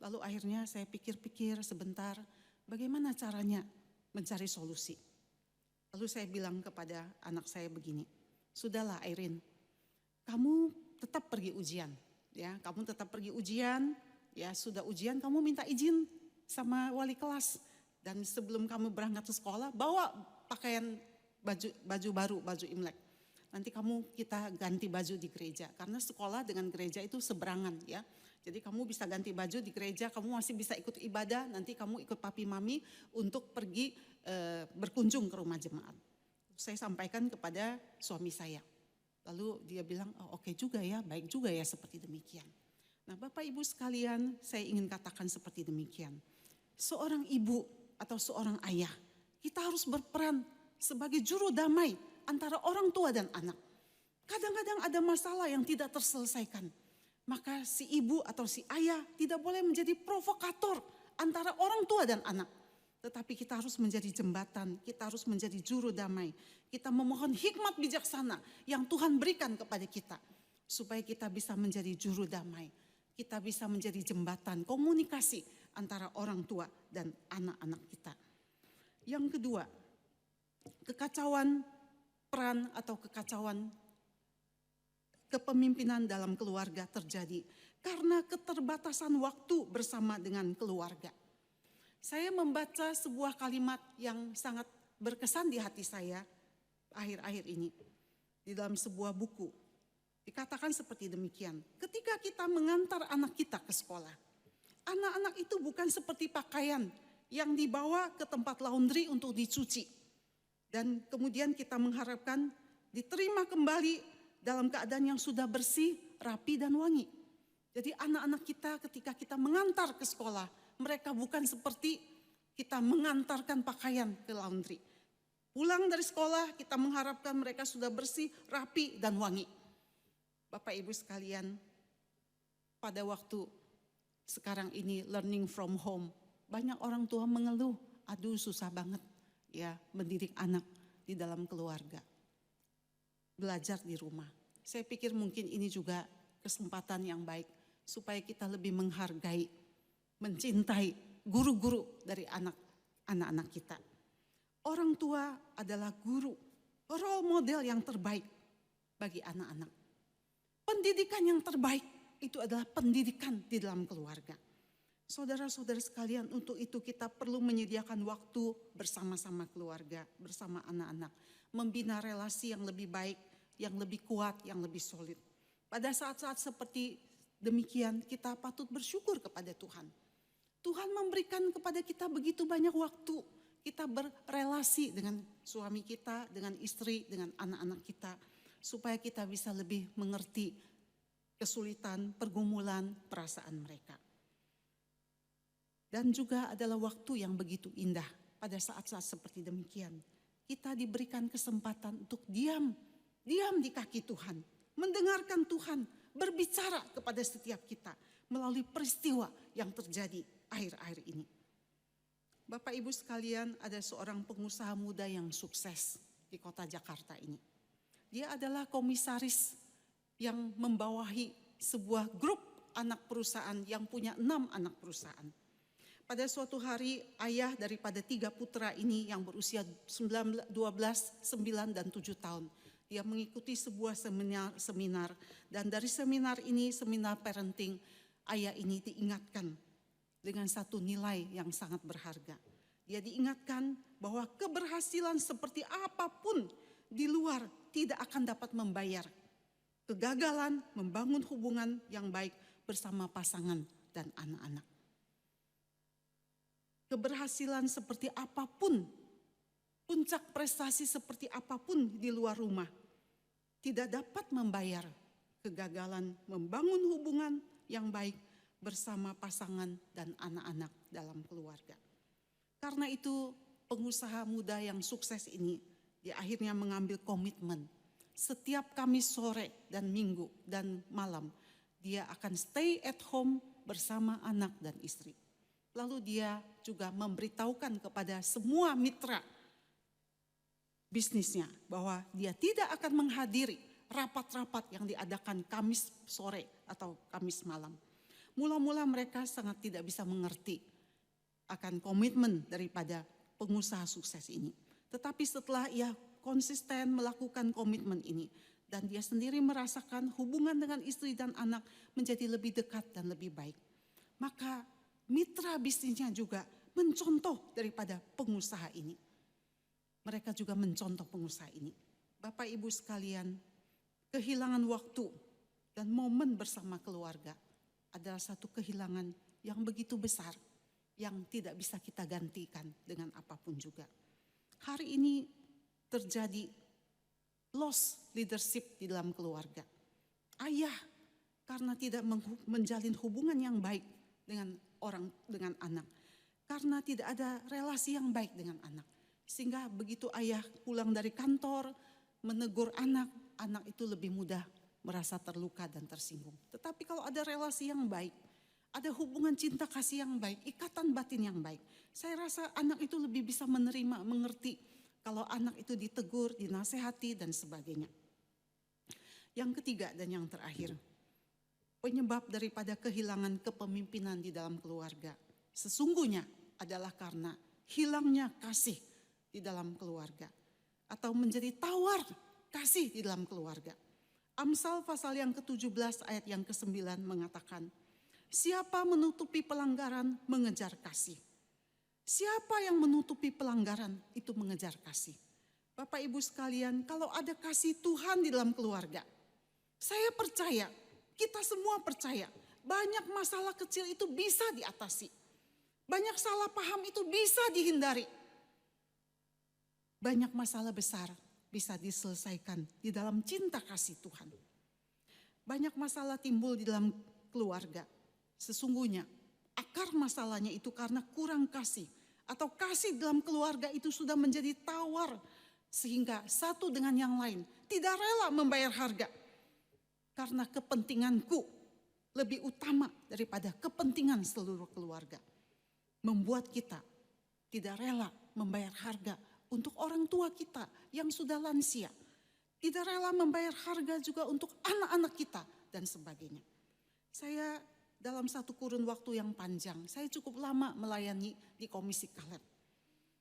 Lalu akhirnya saya pikir-pikir sebentar, bagaimana caranya mencari solusi. Lalu saya bilang kepada anak saya begini, sudahlah Airin, kamu tetap pergi ujian. Ya, kamu tetap pergi ujian, ya sudah ujian kamu minta izin sama wali kelas. Dan sebelum kamu berangkat ke sekolah, bawa pakaian baju baru, baju Imlek. Nanti kita ganti baju di gereja, karena sekolah dengan gereja itu seberangan ya. Jadi kamu bisa ganti baju di gereja, kamu masih bisa ikut ibadah, nanti kamu ikut papi mami untuk pergi berkunjung ke rumah jemaat. Saya sampaikan kepada suami saya. Lalu dia bilang, oh, oke juga ya, baik juga ya seperti demikian. Nah Bapak Ibu sekalian, saya ingin katakan seperti demikian. Seorang ibu atau seorang ayah, kita harus berperan sebagai juru damai antara orang tua dan anak. Kadang-kadang ada masalah yang tidak terselesaikan. Maka si ibu atau si ayah tidak boleh menjadi provokator antara orang tua dan anak. Tetapi kita harus menjadi jembatan, kita harus menjadi juru damai. Kita memohon hikmat bijaksana yang Tuhan berikan kepada kita. Supaya kita bisa menjadi juru damai. Kita bisa menjadi jembatan komunikasi antara orang tua dan anak-anak kita. Yang kedua, kekacauan peran atau kekacauan kepemimpinan dalam keluarga terjadi karena keterbatasan waktu bersama dengan keluarga. Saya membaca sebuah kalimat yang sangat berkesan di hati saya akhir-akhir ini. Di dalam sebuah buku, dikatakan seperti demikian. Ketika kita mengantar anak kita ke sekolah, anak-anak itu bukan seperti pakaian yang dibawa ke tempat laundry untuk dicuci. Dan kemudian kita mengharapkan diterima kembali dalam keadaan yang sudah bersih, rapi dan wangi. Jadi anak-anak kita ketika kita mengantar ke sekolah, mereka bukan seperti kita mengantarkan pakaian ke laundry. Pulang dari sekolah kita mengharapkan mereka sudah bersih, rapi dan wangi. Bapak Ibu sekalian, pada waktu sekarang ini learning from home, banyak orang tua mengeluh, aduh susah banget ya mendidik anak di dalam keluarga. Belajar di rumah. Saya pikir mungkin ini juga kesempatan yang baik supaya kita lebih menghargai, mencintai guru-guru dari anak-anak kita. Orang tua adalah guru, role model yang terbaik bagi anak-anak. Pendidikan yang terbaik itu adalah pendidikan di dalam keluarga. Saudara-saudara sekalian, untuk itu kita perlu menyediakan waktu bersama-sama keluarga, bersama anak-anak. Membina relasi yang lebih baik, yang lebih kuat, yang lebih solid. Pada saat-saat seperti demikian kita patut bersyukur kepada Tuhan. Tuhan memberikan kepada kita begitu banyak waktu. Kita berrelasi dengan suami kita, dengan istri, dengan anak-anak kita. Supaya kita bisa lebih mengerti kesulitan, pergumulan, perasaan mereka. Dan juga adalah waktu yang begitu indah pada saat-saat seperti demikian. Kita diberikan kesempatan untuk diam di kaki Tuhan. Mendengarkan Tuhan berbicara kepada setiap kita melalui peristiwa yang terjadi akhir-akhir ini. Bapak Ibu sekalian, ada seorang pengusaha muda yang sukses di kota Jakarta ini. Dia adalah komisaris yang membawahi sebuah grup anak perusahaan yang punya 6 anak perusahaan. Pada suatu hari ayah daripada 3 putra ini yang berusia 12, 9 dan 7 tahun. Dia mengikuti sebuah seminar dan dari seminar ini, seminar parenting, ayah ini diingatkan dengan satu nilai yang sangat berharga. Dia diingatkan bahwa keberhasilan seperti apapun di luar tidak akan dapat membayar kegagalan membangun hubungan yang baik bersama pasangan dan anak-anak. Keberhasilan seperti apapun, puncak prestasi seperti apapun di luar rumah tidak dapat membayar kegagalan membangun hubungan yang baik bersama pasangan dan anak-anak dalam keluarga. Karena itu pengusaha muda yang sukses ini dia akhirnya mengambil komitmen. Setiap Kamis sore dan Minggu dan malam dia akan stay at home bersama anak dan istri. Lalu dia juga memberitahukan kepada semua mitra bisnisnya bahwa dia tidak akan menghadiri rapat-rapat yang diadakan Kamis sore atau Kamis malam. Mula-mula mereka sangat tidak bisa mengerti akan komitmen daripada pengusaha sukses ini. Tetapi setelah ia konsisten melakukan komitmen ini dan dia sendiri merasakan hubungan dengan istri dan anak menjadi lebih dekat dan lebih baik, maka mitra bisnisnya juga mencontoh daripada pengusaha ini. Mereka juga mencontoh pengusaha ini. Bapak Ibu sekalian, kehilangan waktu dan momen bersama keluarga adalah satu kehilangan yang begitu besar yang tidak bisa kita gantikan dengan apapun juga. Hari ini terjadi loss leadership di dalam keluarga. Ayah karena tidak menjalin hubungan yang baik dengan anak. Karena tidak ada relasi yang baik dengan anak. Sehingga begitu ayah pulang dari kantor menegur anak, anak itu lebih mudah merasa terluka dan tersinggung. Tetapi kalau ada relasi yang baik, ada hubungan cinta kasih yang baik, ikatan batin yang baik, saya rasa anak itu lebih bisa menerima, mengerti kalau anak itu ditegur, dinasehati dan sebagainya. Yang ketiga dan yang terakhir, penyebab daripada kehilangan kepemimpinan di dalam keluarga sesungguhnya adalah karena hilangnya kasih di dalam keluarga atau menjadi tawar kasih di dalam keluarga. Amsal pasal yang ke-17 ayat yang ke-9 mengatakan, siapa menutupi pelanggaran mengejar kasih. Siapa yang menutupi pelanggaran itu mengejar kasih. Bapak Ibu sekalian, kalau ada kasih Tuhan di dalam keluarga, saya percaya, kita semua percaya, banyak masalah kecil itu bisa diatasi. Banyak salah paham itu bisa dihindari. Banyak masalah besar bisa diselesaikan di dalam cinta kasih Tuhan. Banyak masalah timbul di dalam keluarga. Sesungguhnya akar masalahnya itu karena kurang kasih. Atau kasih dalam keluarga itu sudah menjadi tawar. Sehingga satu dengan yang lain tidak rela membayar harga. Karena kepentinganku lebih utama daripada kepentingan seluruh keluarga. Membuat kita tidak rela membayar harga untuk orang tua kita yang sudah lansia. Tidak rela membayar harga juga untuk anak-anak kita dan sebagainya. Saya dalam satu kurun waktu yang panjang, saya cukup lama melayani di Komisi Kaleb.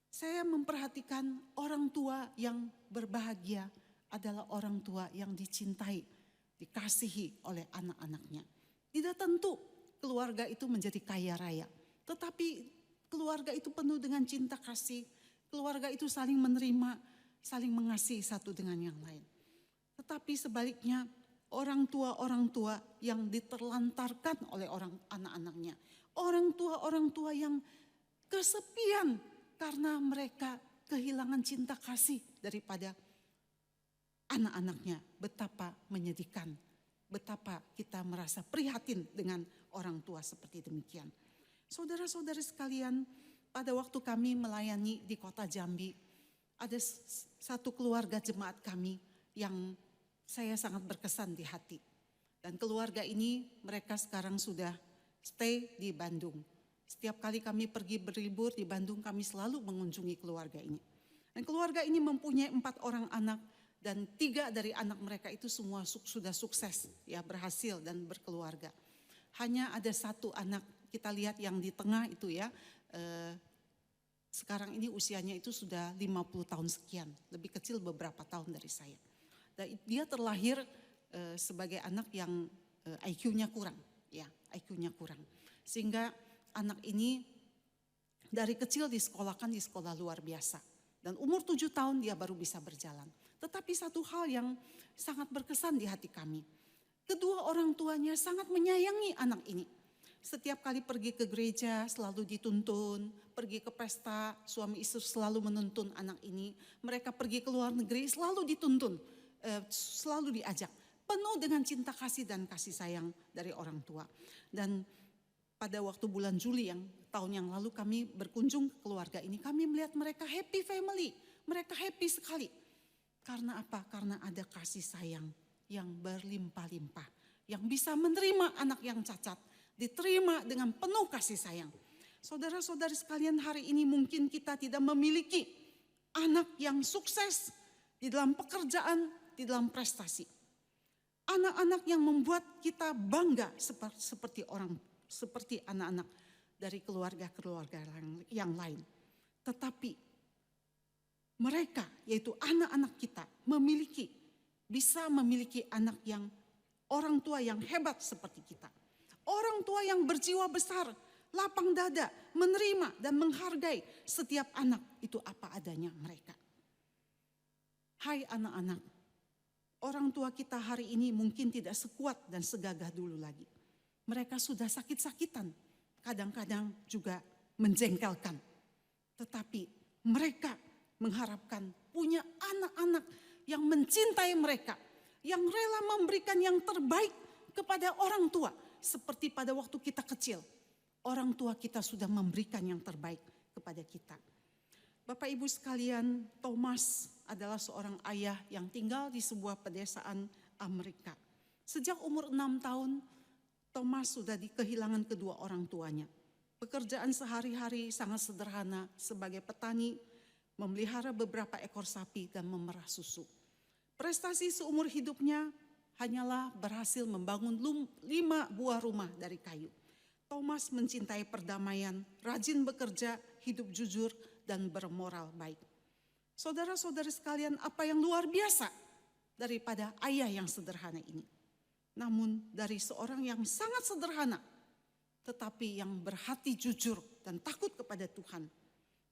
Saya memperhatikan orang tua yang berbahagia adalah orang tua yang dicintai, dikasihi oleh anak-anaknya. Tidak tentu keluarga itu menjadi kaya raya, tetapi keluarga itu penuh dengan cinta kasih. Keluarga itu saling menerima, saling mengasihi satu dengan yang lain. Tetapi sebaliknya orang tua yang diterlantarkan oleh anak-anaknya. Orang tua yang kesepian karena mereka kehilangan cinta kasih daripada anak-anaknya. Betapa menyedihkan, betapa kita merasa prihatin dengan orang tua seperti demikian. Saudara-saudara sekalian, pada waktu kami melayani di kota Jambi, ada satu keluarga jemaat kami yang saya sangat berkesan di hati. Dan keluarga ini mereka sekarang sudah stay di Bandung. Setiap kali kami pergi berlibur di Bandung, kami selalu mengunjungi keluarga ini. Dan keluarga ini mempunyai 4 orang anak dan 3 dari anak mereka itu semua sudah sukses, ya, berhasil dan berkeluarga. Hanya ada 1 anak, kita lihat yang di tengah itu ya, sekarang ini usianya itu sudah 50 tahun sekian, lebih kecil beberapa tahun dari saya. Dan dia terlahir sebagai anak yang IQ-nya kurang, ya, IQ-nya kurang. Sehingga anak ini dari kecil disekolahkan di sekolah luar biasa. Dan umur 7 tahun dia baru bisa berjalan. Tetapi satu hal yang sangat berkesan di hati kami. Kedua orang tuanya sangat menyayangi anak ini. Setiap kali pergi ke gereja selalu dituntun, pergi ke pesta suami istri selalu menuntun anak ini. Mereka pergi ke luar negeri selalu dituntun, selalu diajak. Penuh dengan cinta kasih dan kasih sayang dari orang tua. Dan pada waktu bulan Juli yang tahun yang lalu kami berkunjung ke keluarga ini, kami melihat mereka happy family, mereka happy sekali. Karena apa? Karena ada kasih sayang yang berlimpah-limpah, yang bisa menerima anak yang cacat, diterima dengan penuh kasih sayang. Saudara-saudari sekalian, hari ini mungkin kita tidak memiliki anak yang sukses di dalam pekerjaan, di dalam prestasi. Anak-anak yang membuat kita bangga seperti anak-anak dari keluarga-keluarga yang lain. Tetapi mereka, yaitu anak-anak kita, bisa memiliki anak yang orang tua yang hebat seperti kita. Orang tua yang berjiwa besar, lapang dada, menerima dan menghargai setiap anak itu apa adanya mereka. Hai anak-anak, orang tua kita hari ini mungkin tidak sekuat dan segagah dulu lagi. Mereka sudah sakit-sakitan, kadang-kadang juga menjengkelkan. Tetapi mereka mengharapkan punya anak-anak yang mencintai mereka, yang rela memberikan yang terbaik kepada orang tua. Seperti pada waktu kita kecil, orang tua kita sudah memberikan yang terbaik kepada kita. Bapak Ibu sekalian, Thomas adalah seorang ayah yang tinggal di sebuah pedesaan Amerika. Sejak umur 6 tahun, Thomas sudah kehilangan kedua orang tuanya. Pekerjaan sehari-hari sangat sederhana sebagai petani, memelihara beberapa ekor sapi dan memerah susu. Prestasi seumur hidupnya hanyalah berhasil membangun 5 buah rumah dari kayu. Thomas mencintai perdamaian, rajin bekerja, hidup jujur, dan bermoral baik. Saudara-saudari sekalian, apa yang luar biasa daripada ayah yang sederhana ini. Namun dari seorang yang sangat sederhana, tetapi yang berhati jujur dan takut kepada Tuhan.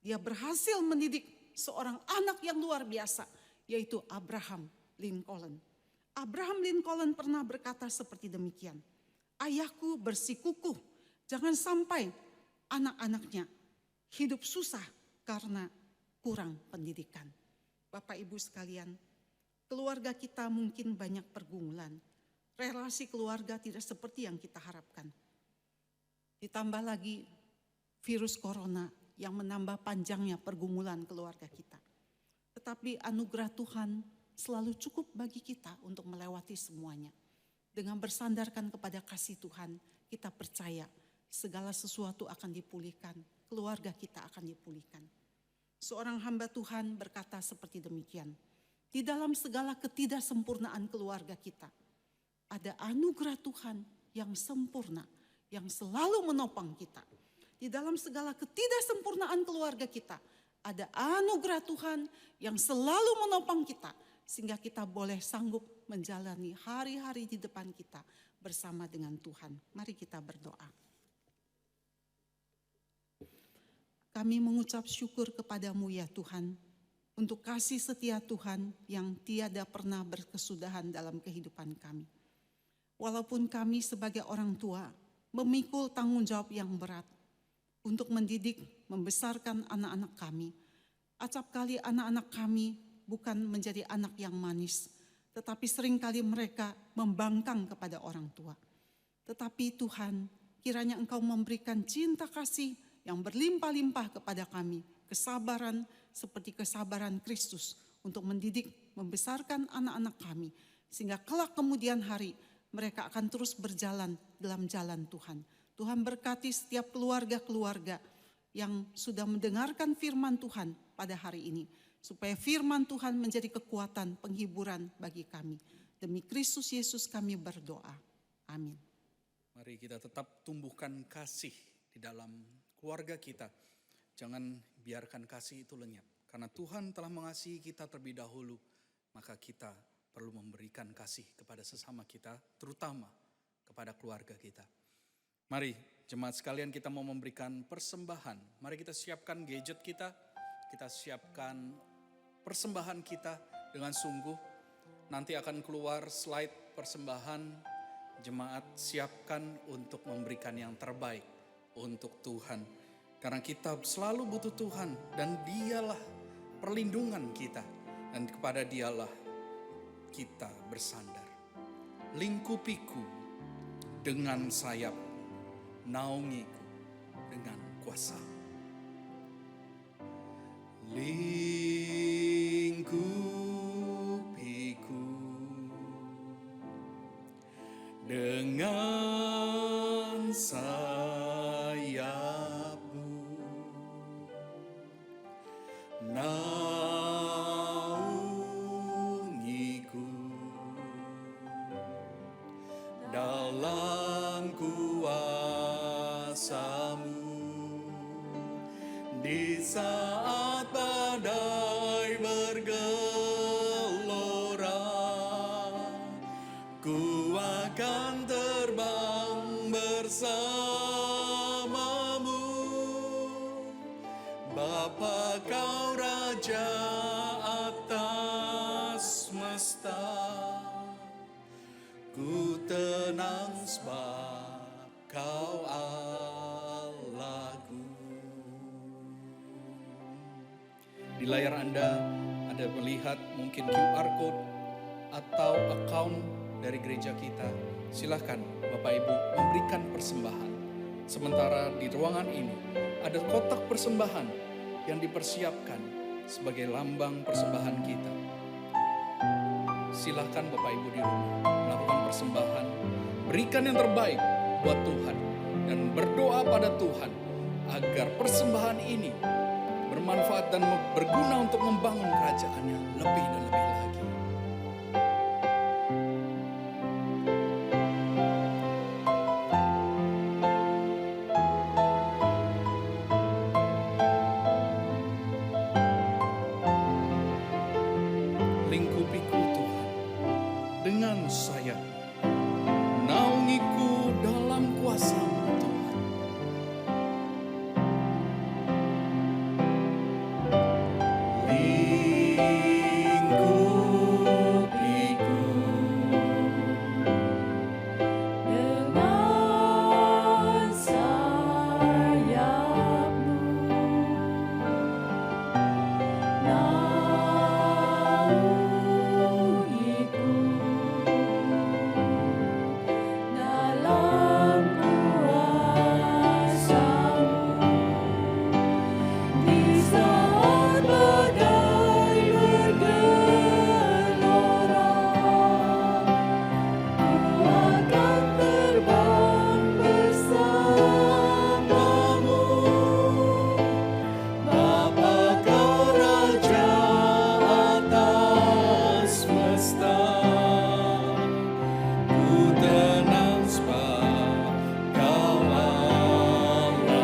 Dia berhasil mendidik seorang anak yang luar biasa, yaitu Abraham Lincoln. Abraham Lincoln pernah berkata seperti demikian. Ayahku bersikukuh, jangan sampai anak-anaknya hidup susah karena kurang pendidikan. Bapak Ibu sekalian, keluarga kita mungkin banyak pergumulan. Relasi keluarga tidak seperti yang kita harapkan. Ditambah lagi virus corona yang menambah panjangnya pergumulan keluarga kita. Tetapi anugerah Tuhan selalu cukup bagi kita untuk melewati semuanya. Dengan bersandarkan kepada kasih Tuhan, kita percaya segala sesuatu akan dipulihkan, keluarga kita akan dipulihkan. Seorang hamba Tuhan berkata seperti demikian, di dalam segala ketidaksempurnaan keluarga kita, ada anugerah Tuhan yang sempurna, yang selalu menopang kita. Di dalam segala ketidaksempurnaan keluarga kita, ada anugerah Tuhan yang selalu menopang kita, sehingga kita boleh sanggup menjalani hari-hari di depan kita bersama dengan Tuhan. Mari kita berdoa. Kami mengucap syukur kepadamu ya Tuhan, untuk kasih setia Tuhan yang tiada pernah berkesudahan dalam kehidupan kami. Walaupun kami sebagai orang tua memikul tanggung jawab yang berat untuk mendidik, membesarkan anak-anak kami. Acap kali anak-anak kami bukan menjadi anak yang manis, tetapi seringkali mereka membangkang kepada orang tua. Tetapi Tuhan, kiranya Engkau memberikan cinta kasih yang berlimpah-limpah kepada kami, kesabaran seperti kesabaran Kristus untuk mendidik, membesarkan anak-anak kami, sehingga kelak kemudian hari mereka akan terus berjalan dalam jalan Tuhan. Tuhan berkati setiap keluarga-keluarga yang sudah mendengarkan firman Tuhan pada hari ini, supaya firman Tuhan menjadi kekuatan penghiburan bagi kami. Demi Kristus Yesus kami berdoa. Amin. Mari kita tetap tumbuhkan kasih di dalam keluarga kita. Jangan biarkan kasih itu lenyap. Karena Tuhan telah mengasihi kita terlebih dahulu, maka kita perlu memberikan kasih kepada sesama kita, terutama kepada keluarga kita. Mari jemaat sekalian, kita mau memberikan persembahan. Mari kita siapkan gadget kita siapkan persembahan kita dengan sungguh. Nanti akan keluar slide persembahan. Jemaat siapkan untuk memberikan yang terbaik untuk Tuhan. Karena kita selalu butuh Tuhan dan Dialah perlindungan kita. Dan kepada Dialah kita bersandar. Lingkupiku dengan sayap, naungiku dengan kuasa. Lingkupiku dengan sayapmu, naungiku dalam kuasa-Mu. Di saat badai bergelora, ku akan terbang bersama-Mu. Bapa, Kau Raja atas semesta, ku tenang sebab Kau Allahku. Di layar Anda ada melihat mungkin QR code atau account dari gereja kita. Silahkan Bapak Ibu memberikan persembahan. Sementara di ruangan ini ada kotak persembahan yang dipersiapkan sebagai lambang persembahan kita. Silahkan Bapak Ibu di rumah melakukan persembahan, berikan yang terbaik buat Tuhan, dan berdoa pada Tuhan agar persembahan ini bermanfaat dan berguna untuk membangun kerajaannya lebih dan lebih lagi. Lingkupiku Tuhan dengan sayap, naungiku dalam kuasa-Mu Tuhan. Lingkupiku dengan sayap-Mu, naungiku dalam kuasa-Mu. Di saat badai bergelora, ku akan terbang bersama-Mu. Bapa, Kau Raja atas semesta, ku tenang sebab Kau Allahku.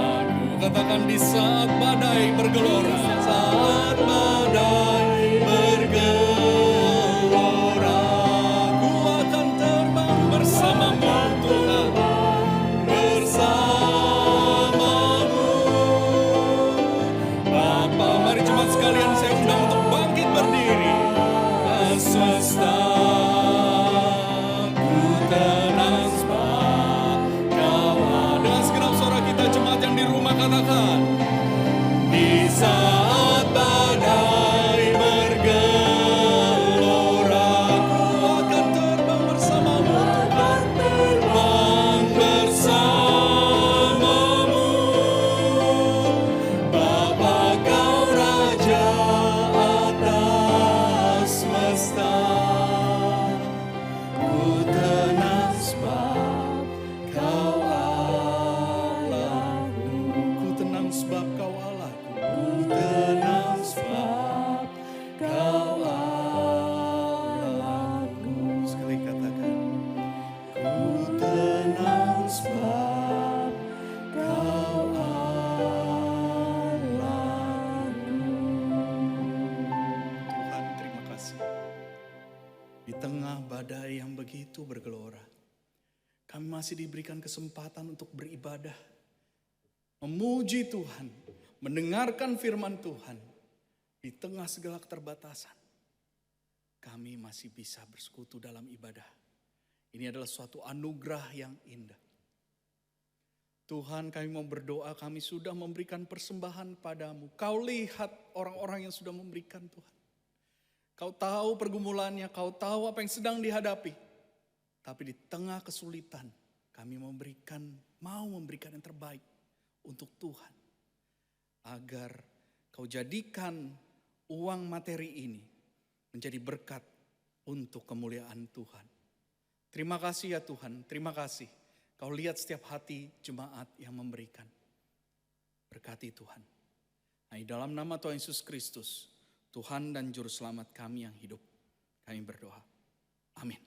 Katakan di saat badai bergelora, saat badai bergelora, ku akan terbang bersama-Mu Tuhan, bersama-Mu. Bapa, mari jemaat sekalian saya undang untuk bangkit berdiri. Semesta, ku tenang sebab Kau ada. Dengan segenap suara kita jemaat yang di rumah katakan, di saat badai bergelora, ku akan terbang bersama-Mu Tuhan, terbang bersama-Mu. Bapa, Kau Raja atas semesta, ku tenang sebab Kau Allahku. Ku tenang sebab Kau Allahku. Ku tenang sebab Kau Allahku. Sekali katakan, ku tenang sebab Kau Allahku. Tuhan, terima kasih. Di tengah badai yang begitu bergelora, kami masih diberikan kesempatan untuk beribadah, memuji Tuhan, mendengarkan firman Tuhan. Di tengah segala keterbatasan, kami masih bisa bersekutu dalam ibadah. Ini adalah suatu anugerah yang indah. Tuhan, kami mau berdoa, kami sudah memberikan persembahan padamu. Kau lihat orang-orang yang sudah memberikan Tuhan. Kau tahu pergumulannya, Kau tahu apa yang sedang dihadapi. Tapi di tengah kesulitan, Kami mau memberikan yang terbaik untuk Tuhan. Agar Kau jadikan uang materi ini menjadi berkat untuk kemuliaan Tuhan. Terima kasih ya Tuhan, terima kasih. Kau lihat setiap hati jemaat yang memberikan. Berkati Tuhan. Nah, di dalam nama Tuhan Yesus Kristus, Tuhan dan Juru Selamat kami yang hidup, kami berdoa. Amin.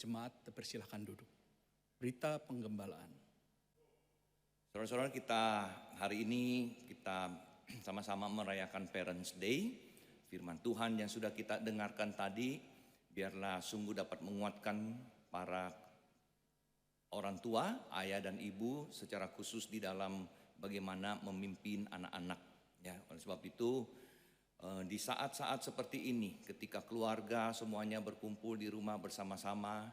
Jemaat dipersilahkan duduk. Berita penggembalaan. Saudara-saudara, kita hari ini kita sama-sama merayakan Parents Day. Firman Tuhan yang sudah kita dengarkan tadi, biarlah sungguh dapat menguatkan para orang tua, ayah dan ibu secara khusus di dalam bagaimana memimpin anak-anak. Ya, oleh sebab itu di saat-saat seperti ini, ketika keluarga semuanya berkumpul di rumah bersama-sama,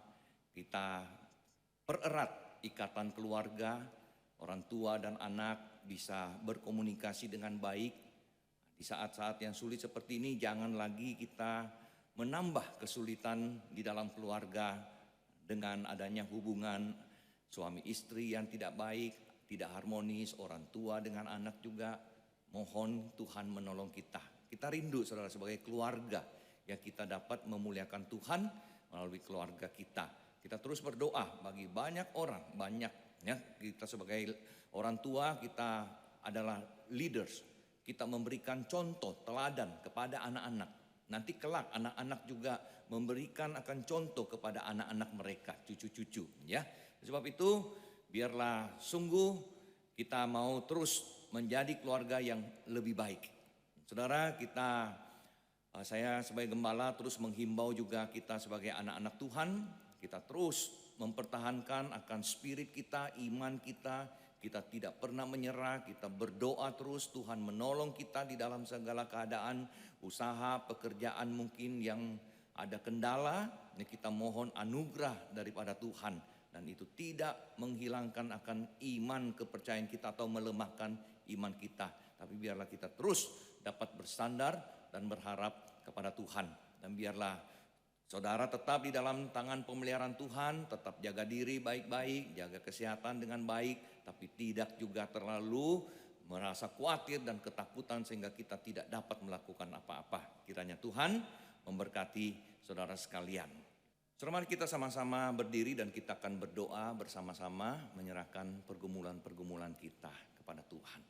kita pererat ikatan keluarga, orang tua dan anak bisa berkomunikasi dengan baik. Di saat-saat yang sulit seperti ini, jangan lagi kita menambah kesulitan di dalam keluarga dengan adanya hubungan suami istri yang tidak baik, tidak harmonis, orang tua dengan anak juga. Mohon Tuhan menolong kita. Kita rindu saudara sebagai keluarga yang kita dapat memuliakan Tuhan melalui keluarga kita. Kita terus berdoa bagi banyak orang, ya, kita sebagai orang tua, kita adalah leaders. Kita memberikan contoh, teladan kepada anak-anak. Nanti kelak anak-anak juga memberikan akan contoh kepada anak-anak mereka, cucu-cucu. Ya, sebab itu biarlah sungguh kita mau terus menjadi keluarga yang lebih baik. Saudara, saya sebagai gembala terus menghimbau juga kita sebagai anak-anak Tuhan, kita terus mempertahankan akan spirit kita, iman kita. Kita tidak pernah menyerah, kita berdoa terus, Tuhan menolong kita di dalam segala keadaan, usaha, pekerjaan mungkin yang ada kendala, kita mohon anugerah daripada Tuhan. Dan itu tidak menghilangkan akan iman kepercayaan kita atau melemahkan iman kita. Tapi biarlah kita terus dapat bersandar dan berharap kepada Tuhan. Dan biarlah saudara tetap di dalam tangan pemeliharaan Tuhan, tetap jaga diri baik-baik, jaga kesehatan dengan baik, tapi tidak juga terlalu merasa khawatir dan ketakutan sehingga kita tidak dapat melakukan apa-apa. Kiranya Tuhan memberkati saudara sekalian. Saudara, mari kita sama-sama berdiri dan kita akan berdoa bersama-sama menyerahkan pergumulan-pergumulan kita kepada Tuhan.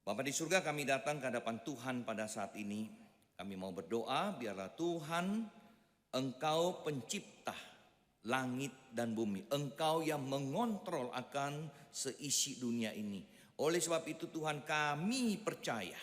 Bapa di surga, kami datang ke hadapan Tuhan pada saat ini. Kami mau berdoa biarlah Tuhan, Engkau pencipta langit dan bumi. Engkau yang mengontrol akan seisi dunia ini. Oleh sebab itu Tuhan, kami percaya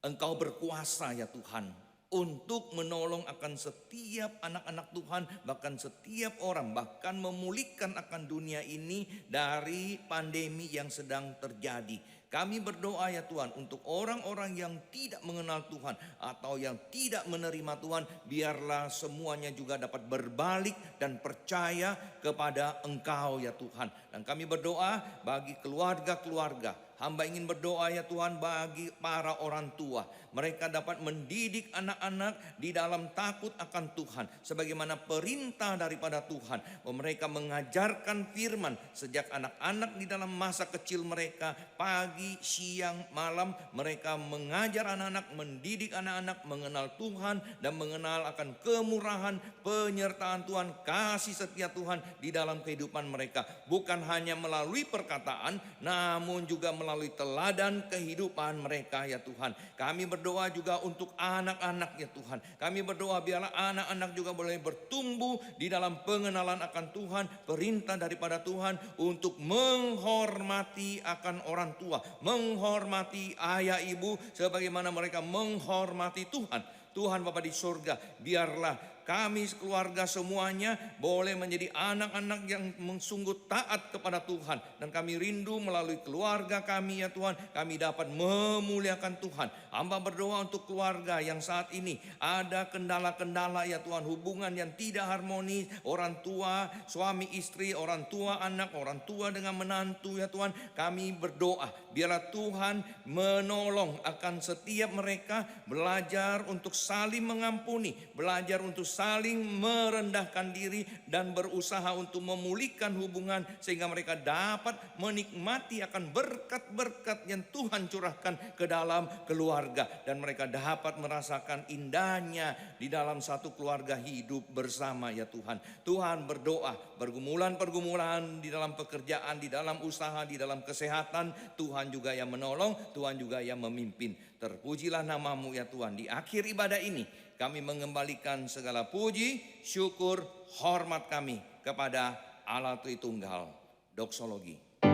Engkau berkuasa ya Tuhan, untuk menolong akan setiap anak-anak Tuhan, bahkan setiap orang, bahkan memulihkan akan dunia ini dari pandemi yang sedang terjadi. Kami berdoa ya Tuhan untuk orang-orang yang tidak mengenal Tuhan atau yang tidak menerima Tuhan, biarlah semuanya juga dapat berbalik dan percaya kepada Engkau ya Tuhan. Dan kami berdoa bagi keluarga-keluarga. Hamba ingin berdoa ya Tuhan bagi para orang tua. Mereka dapat mendidik anak-anak di dalam takut akan Tuhan. Sebagaimana perintah daripada Tuhan. Mereka mengajarkan firman sejak anak-anak di dalam masa kecil mereka. Pagi, siang, malam mereka mengajar anak-anak, mendidik anak-anak mengenal Tuhan. Dan mengenal akan kemurahan, penyertaan Tuhan, kasih setia Tuhan di dalam kehidupan mereka. Bukan hanya melalui perkataan, namun juga melalui teladan kehidupan mereka ya Tuhan. Kami berdoa juga untuk anak-anak ya Tuhan. Kami berdoa biarlah anak-anak juga boleh bertumbuh di dalam pengenalan akan Tuhan, perintah daripada Tuhan untuk menghormati akan orang tua, menghormati ayah ibu sebagaimana mereka menghormati Tuhan. Tuhan Bapa di surga, biarlah kami keluarga semuanya boleh menjadi anak-anak yang sungguh taat kepada Tuhan. Dan kami rindu melalui keluarga kami ya Tuhan, kami dapat memuliakan Tuhan. Hamba berdoa untuk keluarga yang saat ini ada kendala-kendala ya Tuhan, hubungan yang tidak harmonis, orang tua, suami istri, orang tua anak, orang tua dengan menantu ya Tuhan. Kami berdoa Biarlah Tuhan menolong akan setiap mereka belajar untuk saling mengampuni, belajar untuk saling merendahkan diri dan berusaha untuk memulihkan hubungan sehingga mereka dapat menikmati akan berkat-berkat yang Tuhan curahkan ke dalam keluarga dan mereka dapat merasakan indahnya di dalam satu keluarga hidup bersama ya Tuhan. Tuhan berdoa pergumulan-pergumulan di dalam pekerjaan, di dalam usaha, di dalam kesehatan, Tuhan juga yang menolong, Tuhan juga yang memimpin. Terpujilah namamu ya Tuhan. Di akhir ibadah ini kami mengembalikan segala puji, syukur, hormat kami kepada Allah Tritunggal. Doksologi.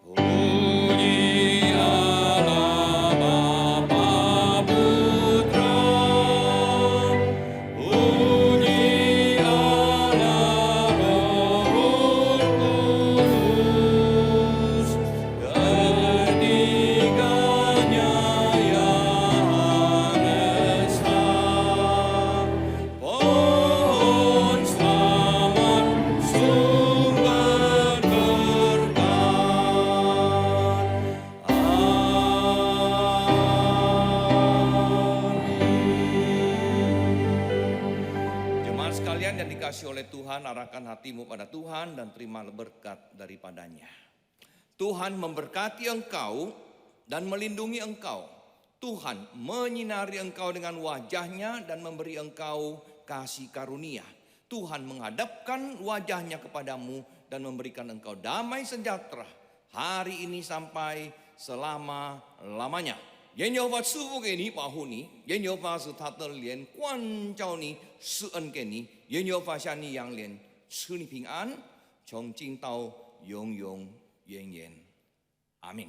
Puji Allah Bapa Putra, puji Allah Roh Kudus, ketiganya yang esa, pohon selamat sumber Jemaat sekalian yang dikasihi oleh Tuhan, arahkan hatimu pada Tuhan dan terimalah berkat daripadanya. Tuhan memberkati engkau dan melindungi engkau. Tuhan menyinari engkau dengan wajahnya dan memberi engkau kasih karunia. Tuhan menghadapkan wajahnya kepadamu dan memberikan engkau damai sejahtera hari ini sampai selama-lamanya. 耶和华赐福给你，保护你；耶和华使他的脸光照你，施恩给你；耶和华向你扬脸，赐你平安，从今到永永远远。阿门。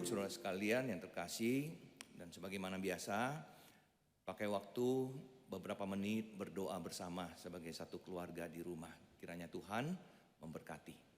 Saudara sekalian yang terkasih, dan sebagaimana biasa pakai waktu beberapa menit berdoa bersama sebagai satu keluarga di rumah. Kiranya Tuhan memberkati.